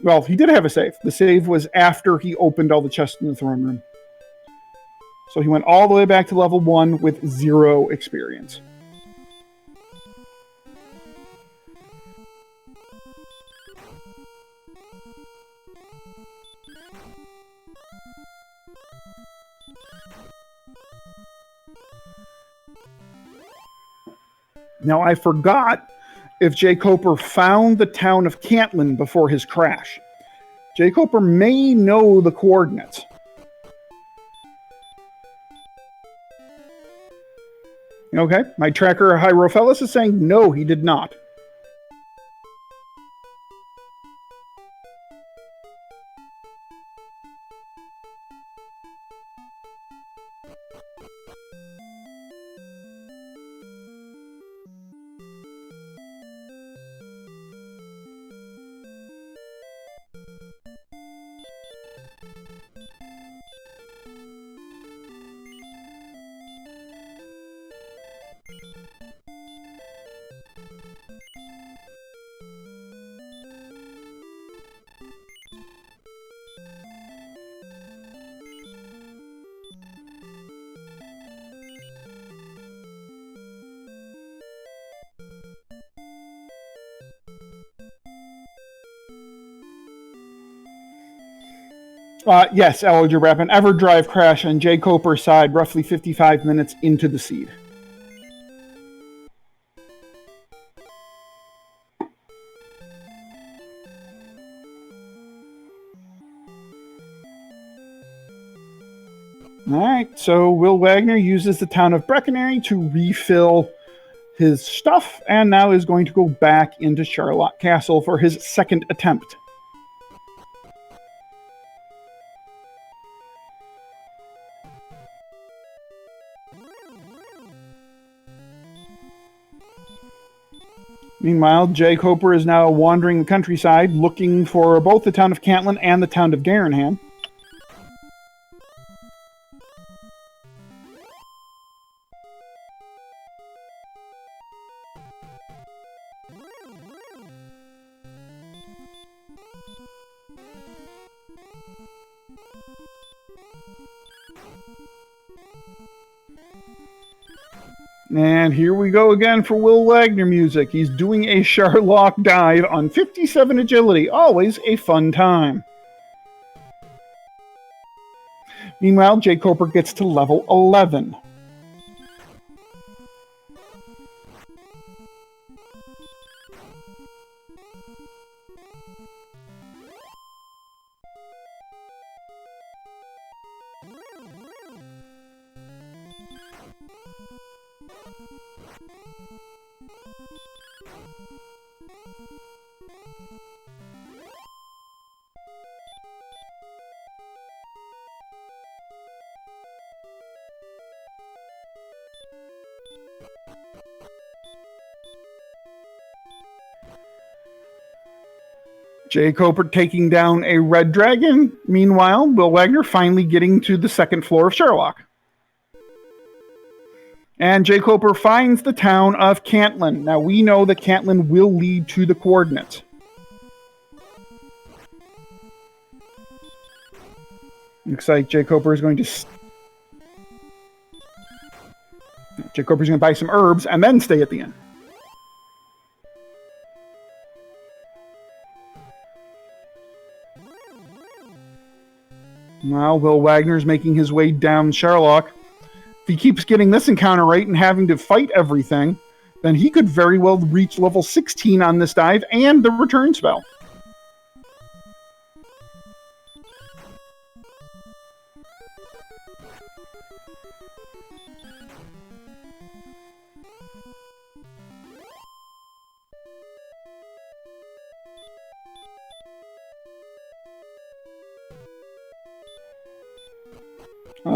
Well, he did have a save. The save was after he opened all the chests in the throne room. So he went all the way back to level 1 with 0 experience. Now, I forgot if jkoper found the town of Cantlin before his crash. jkoper may know the coordinates. Okay, my tracker Hierophilus is saying no, he did not. Yes, Algebra, an EverDrive crash on jkoper's side, roughly 55 minutes into the seed. All right, so Will Wagner uses the town of Breckenary to refill his stuff, and now is going to go back into Charlotte Castle for his second attempt. Meanwhile, jkoper is now wandering the countryside, looking for both the town of Cantlin and the town of Garenham. And here we go again for WillWagnerMusic. He's doing a Charlock dive on 57 agility. Always a fun time. Meanwhile, jkoper gets to level 11. jkoper taking down a red dragon. Meanwhile, Will Wagner finally getting to the second floor of Sherlock. And jkoper finds the town of Cantlin. Now, we know that Cantlin will lead to the coordinates. Looks like jkoper is going to... jkoper is going to buy some herbs and then stay at the inn. Now, Will Wagner's making his way down Sherlock. If he keeps getting this encounter right and having to fight everything, then he could very well reach level 16 on this dive and the return spell.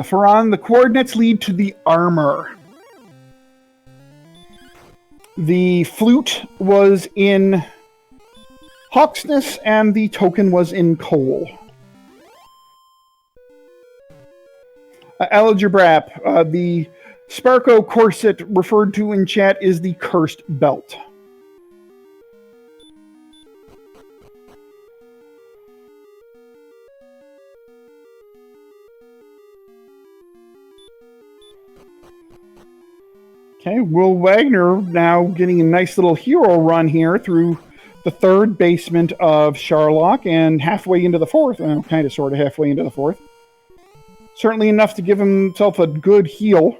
Ferran, the coordinates lead to the armor. The flute was in Hawksness and the token was in Coal. Algebrap, the Sparko corset referred to in chat is the Cursed Belt. Okay, Will Wagner now getting a nice little hero run here through the third basement of Sharlock and halfway into the fourth. Well, kind of, sort of halfway into the fourth. Certainly enough to give himself a good heal.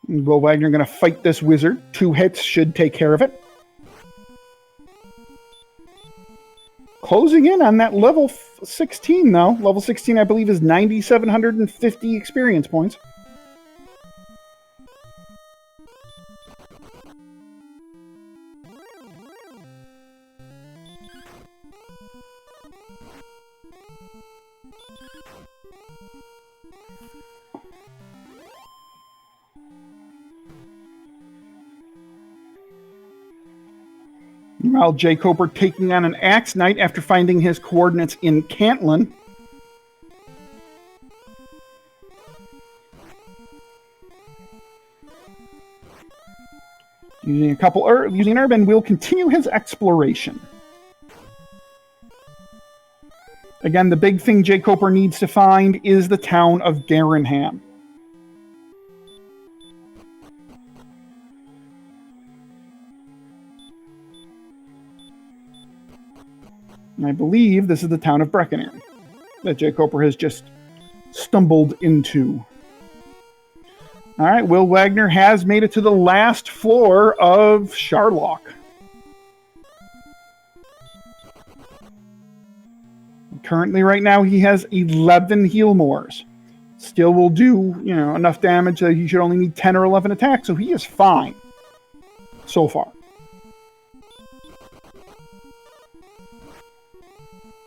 Will Wagner going to fight this wizard. 2 hits should take care of it. Closing in on that level 16, though. Level 16, I believe, is 9,750 experience points. Meanwhile, jkoper taking on an Axe Knight after finding his coordinates in Cantlin. Using a couple using herb, and we'll continue his exploration. Again, the big thing jkoper needs to find is the town of Garenham. And I believe this is the town of Breckenham that jkoper has just stumbled into. All right, Will Wagner has made it to the last floor of Sharlock. Currently, right now, he has 11 heal mores. Still will do, enough damage that he should only need 10 or 11 attacks, so he is fine so far.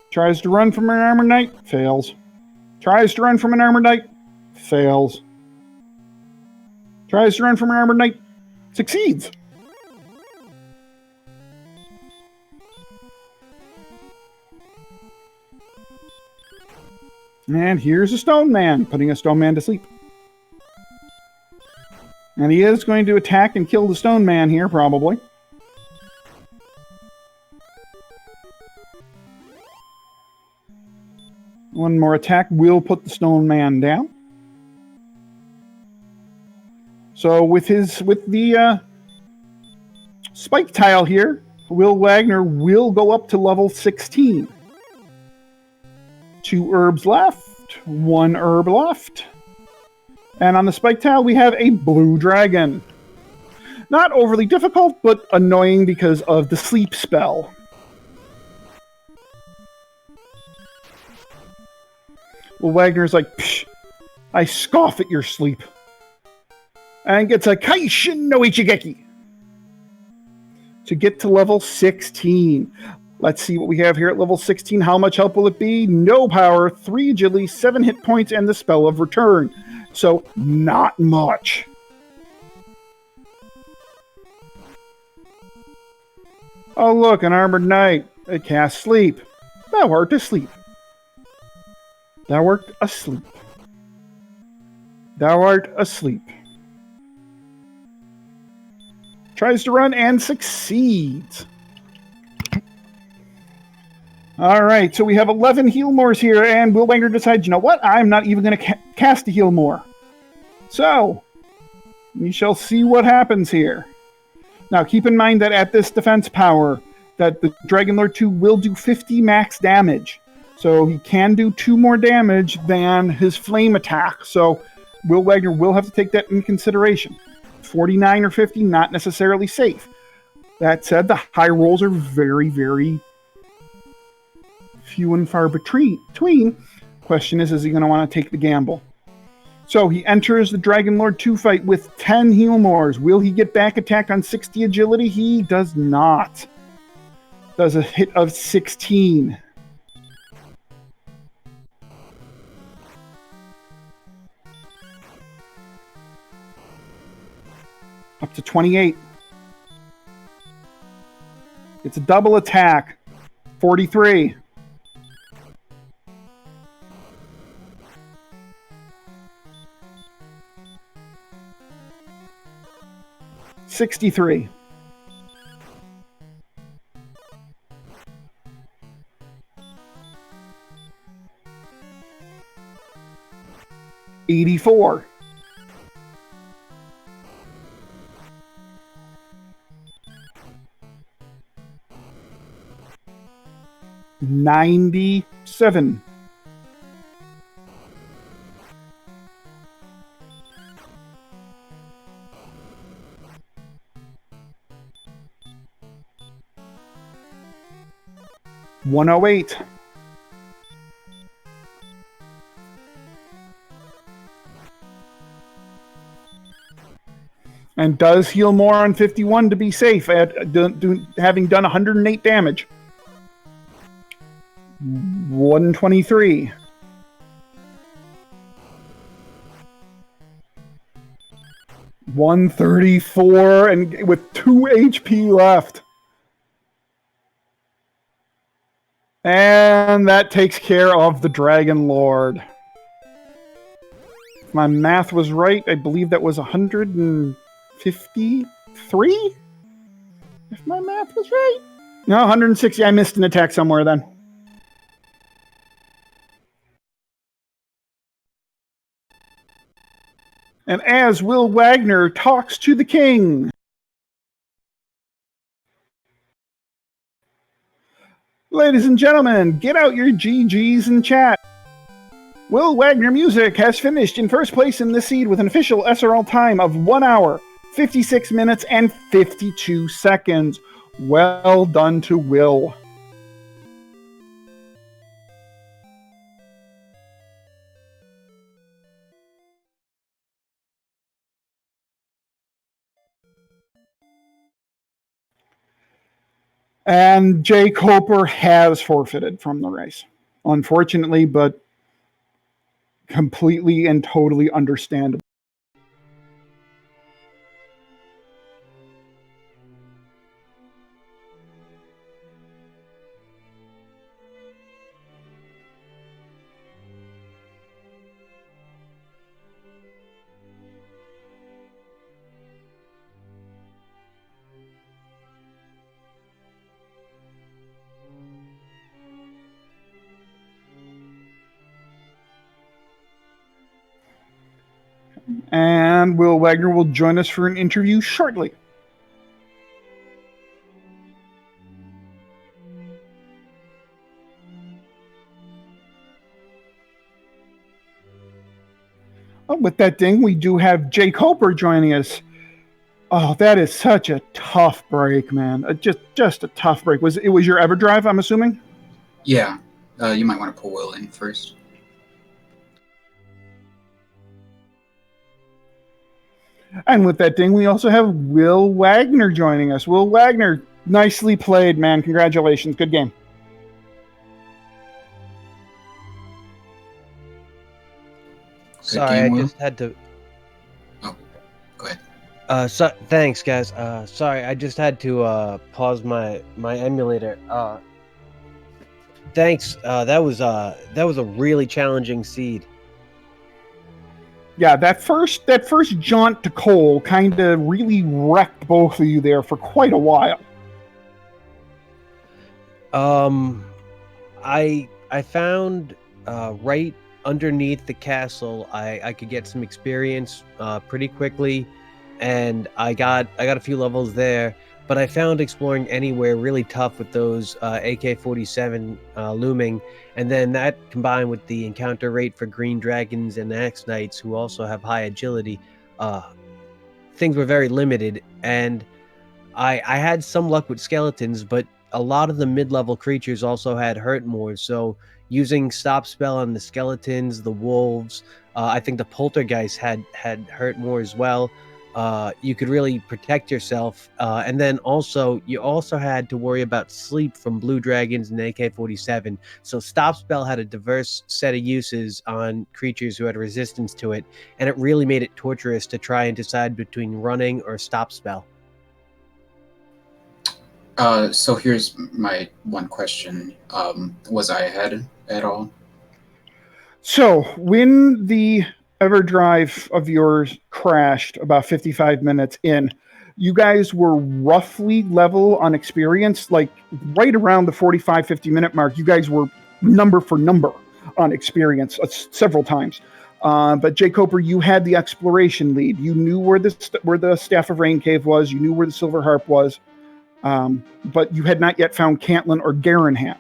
Tries to run from an armored knight, fails. Tries to run from an armored knight, fails. Tries to run from an armored knight, succeeds. And here's a stone man, putting a stone man to sleep. And he is going to attack and kill the stone man here, probably. One more attack will put the stone man down. So with the spike tile here, Will Wagner will go up to level 16. 2 herbs left, 1 herb left. And on the spike tile, we have a blue dragon. Not overly difficult, but annoying because of the sleep spell. Well, Wagner's like, psh, I scoff at your sleep. And gets a Kaishin no Ichigeki to get to level 16. Let's see what we have here at level 16. How much help will it be? No power, 3 agility, 7 hit points, and the spell of return. So, not much. Oh, look, an armored knight. It casts sleep. Thou art asleep. Thou art asleep. Thou art asleep. Tries to run and succeeds. All right, so we have 11 heal mores here, and Will Wagner decides, you know what? I'm not even going to cast a heal more. So, we shall see what happens here. Now, keep in mind that at this defense power, that the Dragon Lord 2 will do 50 max damage. So he can do 2 more damage than his flame attack. So Will Wagner will have to take that into consideration. 49 or 50, not necessarily safe. That said, the high rolls are very, very few and far between. Question is he going to want to take the gamble? So he enters the Dragon Lord 2 fight with 10 heal mores. Will he get back attack on 60 agility? He does not. Does a hit of 16. Up to 28. It's a double attack. 43. 63. 84. 97. 108. 'And does heal more on 51 to be safe at having done 108 damage. 123. 134, and with 2 HP left. And that takes care of the Dragon Lord. If my math was right, I believe that was 153? If my math was right. No, 160. I missed an attack somewhere then. And as Will Wagner talks to the king. Ladies and gentlemen, get out your GGs in chat. WillWagnerMusic has finished in first place in the seed with an official SRL time of 1 hour, 56 minutes, and 52 seconds. Well done to Will. And jkoper has forfeited from the race, unfortunately, but completely and totally understandable. And Will Wagner will join us for an interview shortly. Oh, with that ding, we do have jkoper joining us. Oh, that is such a tough break, man. Just a tough break. Was your EverDrive, I'm assuming? Yeah. You might want to pull Will in first. And with that ding, we also have Will Wagner joining us. Will Wagner, nicely played, man. Congratulations. Good game. Sorry, I just had to... Oh, go ahead. Thanks, guys. Sorry, I just had to pause my emulator. Thanks. That was a really challenging seed. Yeah, that first jaunt to Cole kind of really wrecked both of you there for quite a while. I found right underneath the castle, I could get some experience pretty quickly, and I got a few levels there. But I found exploring anywhere really tough with those AK-47 looming, and then that combined with the encounter rate for green dragons and axe knights, who also have high agility, things were very limited. And I had some luck with skeletons, but a lot of the mid-level creatures also had hurt more. So using stop spell on the skeletons, the wolves, I think the poltergeist had hurt more as well. You could really protect yourself, and then you also had to worry about sleep from blue dragons and AK-47. So stop spell had a diverse set of uses on creatures who had resistance to it, and it really made it torturous to try and decide between running or stop spell. So here's my one question. Was I ahead at all? So when the EverDrive of yours crashed about 55 minutes in. You guys were roughly level on experience, like right around the 45, 50-minute mark. You guys were number for number on experience several times. But jkoper, you had the exploration lead. You knew where the Staff of Rain Cave was. You knew where the Silver Harp was. But you had not yet found Cantlin or Garanham.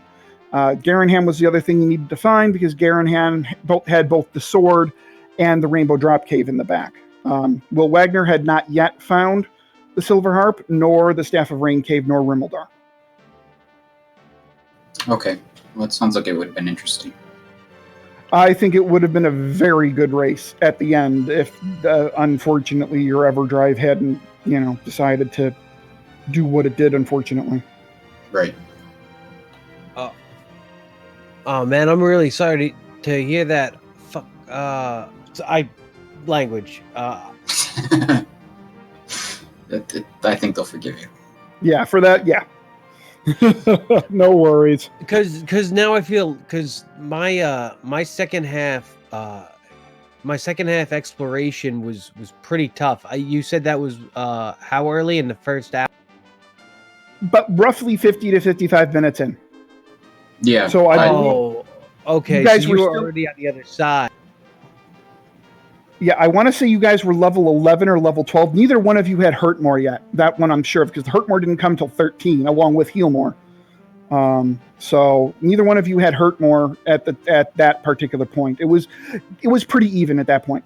Garanham was the other thing you needed to find, because Garanham had both the sword and the Rainbow Drop Cave in the back. Will Wagner had not yet found the Silver Harp, nor the Staff of Rain Cave, nor Rimmildar. Okay. Well, it sounds like it would have been interesting. I think it would have been a very good race at the end if, unfortunately, your EverDrive hadn't, decided to do what it did, unfortunately. Right. Oh man, I'm really sorry to hear that. Language. I think they'll forgive you. Yeah, for that, yeah. No worries. Because now I feel, because my second half exploration was pretty tough. You said that was how early in the first hour? But roughly 50 to 55 minutes in. Yeah. So okay. You guys so you were still already on the other side. Yeah, I want to say you guys were level 11 or level 12. Neither one of you had Hurtmore yet. That one I'm sure of, because the Hurtmore didn't come till 13, along with Healmore. So neither one of you had Hurtmore at that particular point. It was pretty even at that point.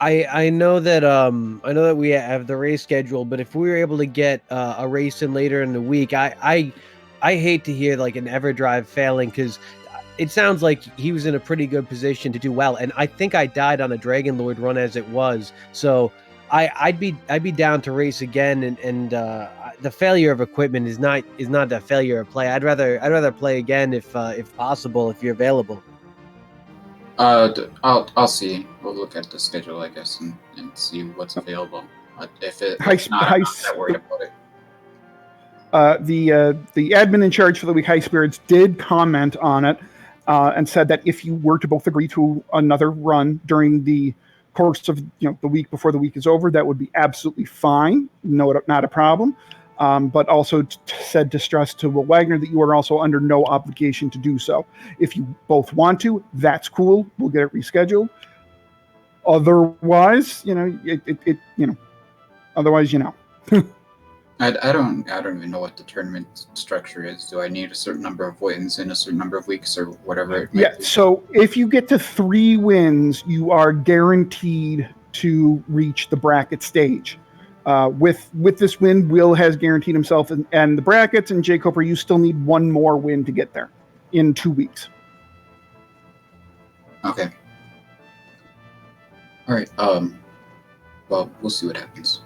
I know that we have the race schedule, but if we were able to get a race in later in the week, I hate to hear like an EverDrive failing, because it sounds like he was in a pretty good position to do well, and I think I died on a Dragon Lord run as it was, so I'd be down to race again, and the failure of equipment is not the failure of play. I'd rather play again if possible, if you're available. I'll see. We'll look at the schedule, I guess, and see what's available. If it's not, I'm not that worried about it. The admin in charge for the week, High Spirits, did comment on it and said that if you were to both agree to another run during the course of the week before the week is over, that would be absolutely fine. No, not a problem. But also said to stress to Will Wagner that you are also under no obligation to do so. If you both want to, that's cool. We'll get it rescheduled. Otherwise, otherwise. I don't even know what the tournament structure is. Do I need a certain number of wins in a certain number of weeks, or whatever it might be? So if you get to 3 wins, you are guaranteed to reach the bracket stage. With this win, Will has guaranteed himself and the brackets, and jkoper, you still need 1 more win to get there in 2 weeks. Okay. All right. Well, we'll see what happens.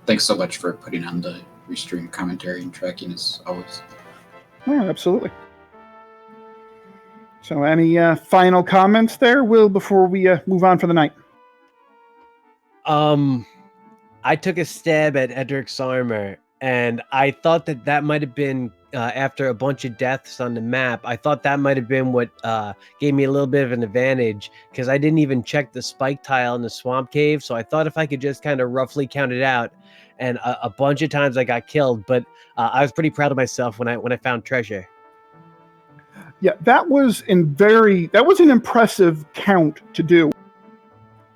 Thanks so much for putting on the restream commentary and tracking as always. Yeah, absolutely. So any final comments there, Will, before we move on for the night? I took a stab at Edric's armor, and I thought that might have been after a bunch of deaths on the map. I thought that might have been what gave me a little bit of an advantage, because I didn't even check the spike tile in the swamp cave. So I thought if I could just kind of roughly count it out, and a bunch of times I got killed, but I was pretty proud of myself when I found treasure. Yeah, that was an impressive count to do.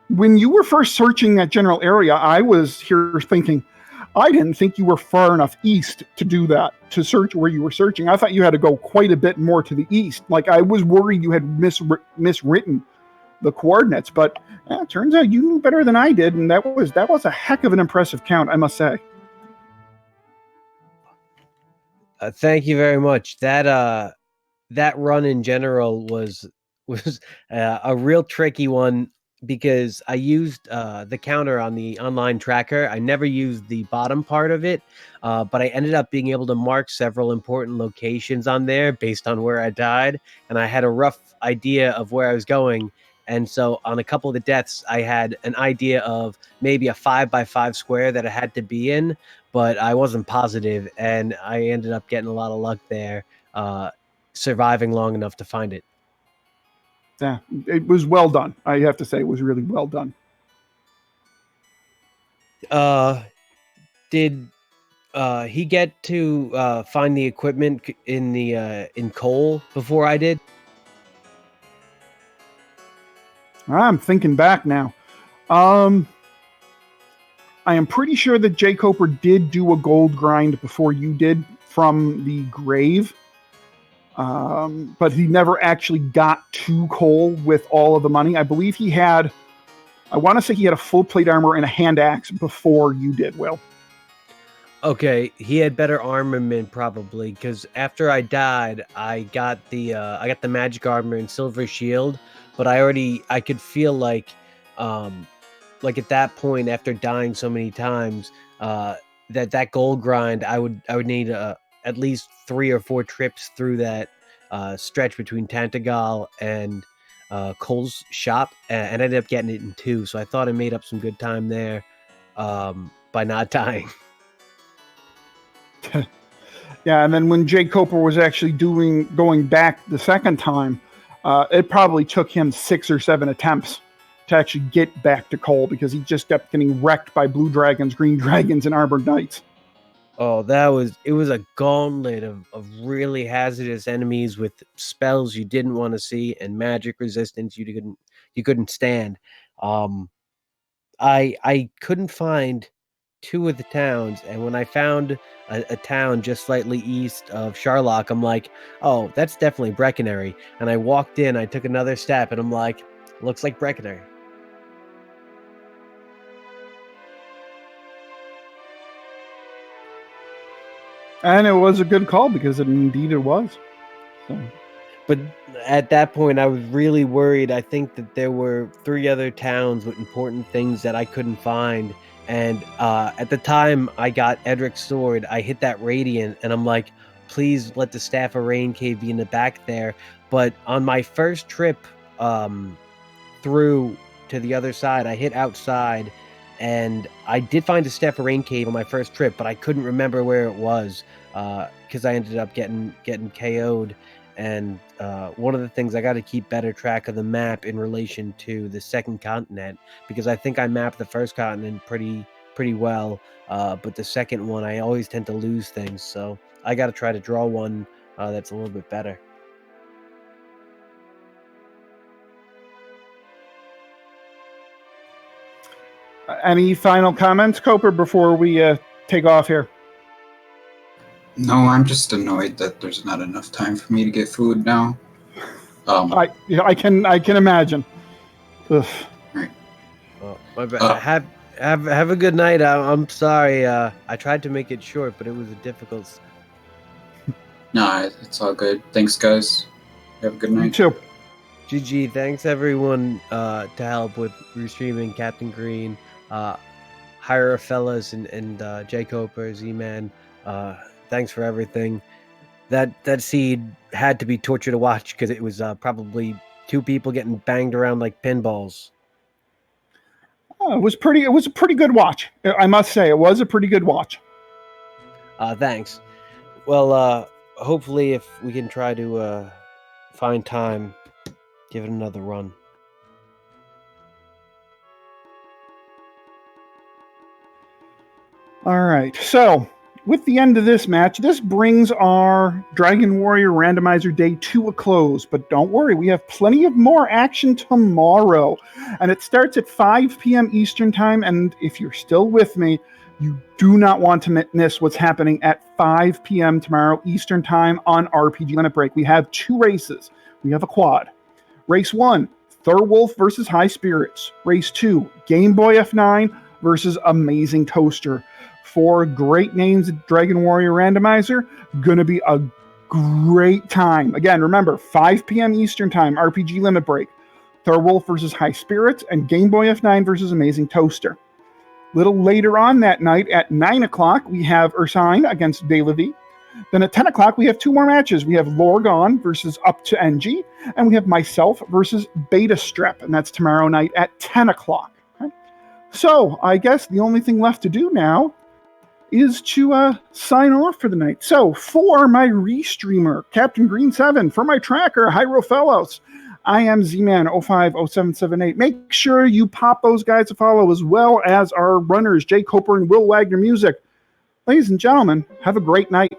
When you were first searching that general area, I was here thinking, I didn't think you were far enough east to do that, to search where you were searching. I thought you had to go quite a bit more to the east. Like, I was worried you had miswritten the coordinates, but it turns out you knew better than I did, and that was a heck of an impressive count, I must say. Thank you very much. That run in general was a real tricky one, because I used the counter on the online tracker. I never used the bottom part of it, but I ended up being able to mark several important locations on there based on where I died, and I had a rough idea of where I was going. And so on a couple of the deaths, I had an idea of maybe a 5x5 square that I had to be in, but I wasn't positive, and I ended up getting a lot of luck there, surviving long enough to find it. Yeah, it was well done. I have to say, it was really well done. Did he get to find the equipment in Cole before I did? I'm thinking back now. I am pretty sure that jkoper did do a gold grind before you did from the grave. But he never actually got to Cole with all of the money. I believe he had, I want to say he had a full plate armor and a hand axe before you did, Will. Okay, he had better armament probably, because after I died, I got the magic armor and silver shield, but I could feel like at that point after dying so many times, that gold grind I would need at least 3 or 4 trips through that stretch between Tantagal and Cole's shop, and I ended up getting it in 2. So I thought I made up some good time there by not dying. Yeah, and then when jkoper was actually going back the second time, it probably took him 6 or 7 attempts to actually get back to Cole because he just kept getting wrecked by blue dragons, green dragons, and armored knights. Oh, it was a gauntlet of really hazardous enemies with spells you didn't want to see and magic resistance you couldn't stand. I couldn't find 2 of the towns, and when I found a town just slightly east of Sharlock, I'm like, oh, that's definitely Breckenary. And I walked in, I took another step, and I'm like, looks like Breckenary. And it was a good call because indeed it was. So. But at that point, I was really worried. I think that there were 3 other towns with important things that I couldn't find. And at the time I got Edric's sword, I hit that radiant, and I'm like, please let the Staff of Rain Cave be in the back there. But on my first trip through to the other side, I hit outside, and I did find a Staff of Rain Cave on my first trip, but I couldn't remember where it was because I ended up getting KO'd. And one of the things, I got to keep better track of the map in relation to the second continent, because I think I mapped the first continent pretty well, but the second one I always tend to lose things, so I got to try to draw one that's a little bit better. Any final comments, Coper, before we take off here? No, I'm just annoyed that there's not enough time for me to get food now. I can imagine. Ugh. Right. Oh, my bad. Have a good night. I'm sorry. I tried to make it short, but it was a difficult. Nah, it's all good. Thanks, guys. Have a good night. You too. GG. Thanks everyone to help with restreaming Captain Green, Hierophilus, and jkoper, Z-Man. Thanks for everything. That seed had to be torture to watch because it was probably 2 people getting banged around like pinballs. It was a pretty good watch. I must say, it was a pretty good watch. Thanks. Well, hopefully, if we can try to find time, give it another run. All right. So, with the end of this match, this brings our Dragon Warrior Randomizer Day to a close. But don't worry, we have plenty of more action tomorrow. And it starts at 5 p.m. Eastern Time. And if you're still with me, you do not want to miss what's happening at 5 p.m. tomorrow Eastern Time on RPG Limit Break. We have 2 races. We have a quad. Race 1, Thorwolf versus High Spirits. Race 2, Game Boy F9 versus Amazing Toaster. 4 great names at Dragon Warrior Randomizer. Gonna be a great time. Again, remember, 5 p.m. Eastern Time, RPG Limit Break. Thorwolf versus High Spirits, and Game Boy F9 versus Amazing Toaster. Little later on that night at 9 o'clock, we have Ursine against Delavi. Then at 10 o'clock, we have 2 more matches. We have Lorgon versus Up to NG, and we have myself versus Beta Strep, and that's tomorrow night at 10 o'clock. Okay? So I guess the only thing left to do now is to sign off for the night. So for my restreamer, Captain Green 7, for my tracker, Hierophilus, I am Z-Man050778. Make sure you pop those guys a follow, as well as our runners, jkoper and WillWagnerMusic. Ladies and gentlemen, have a great night.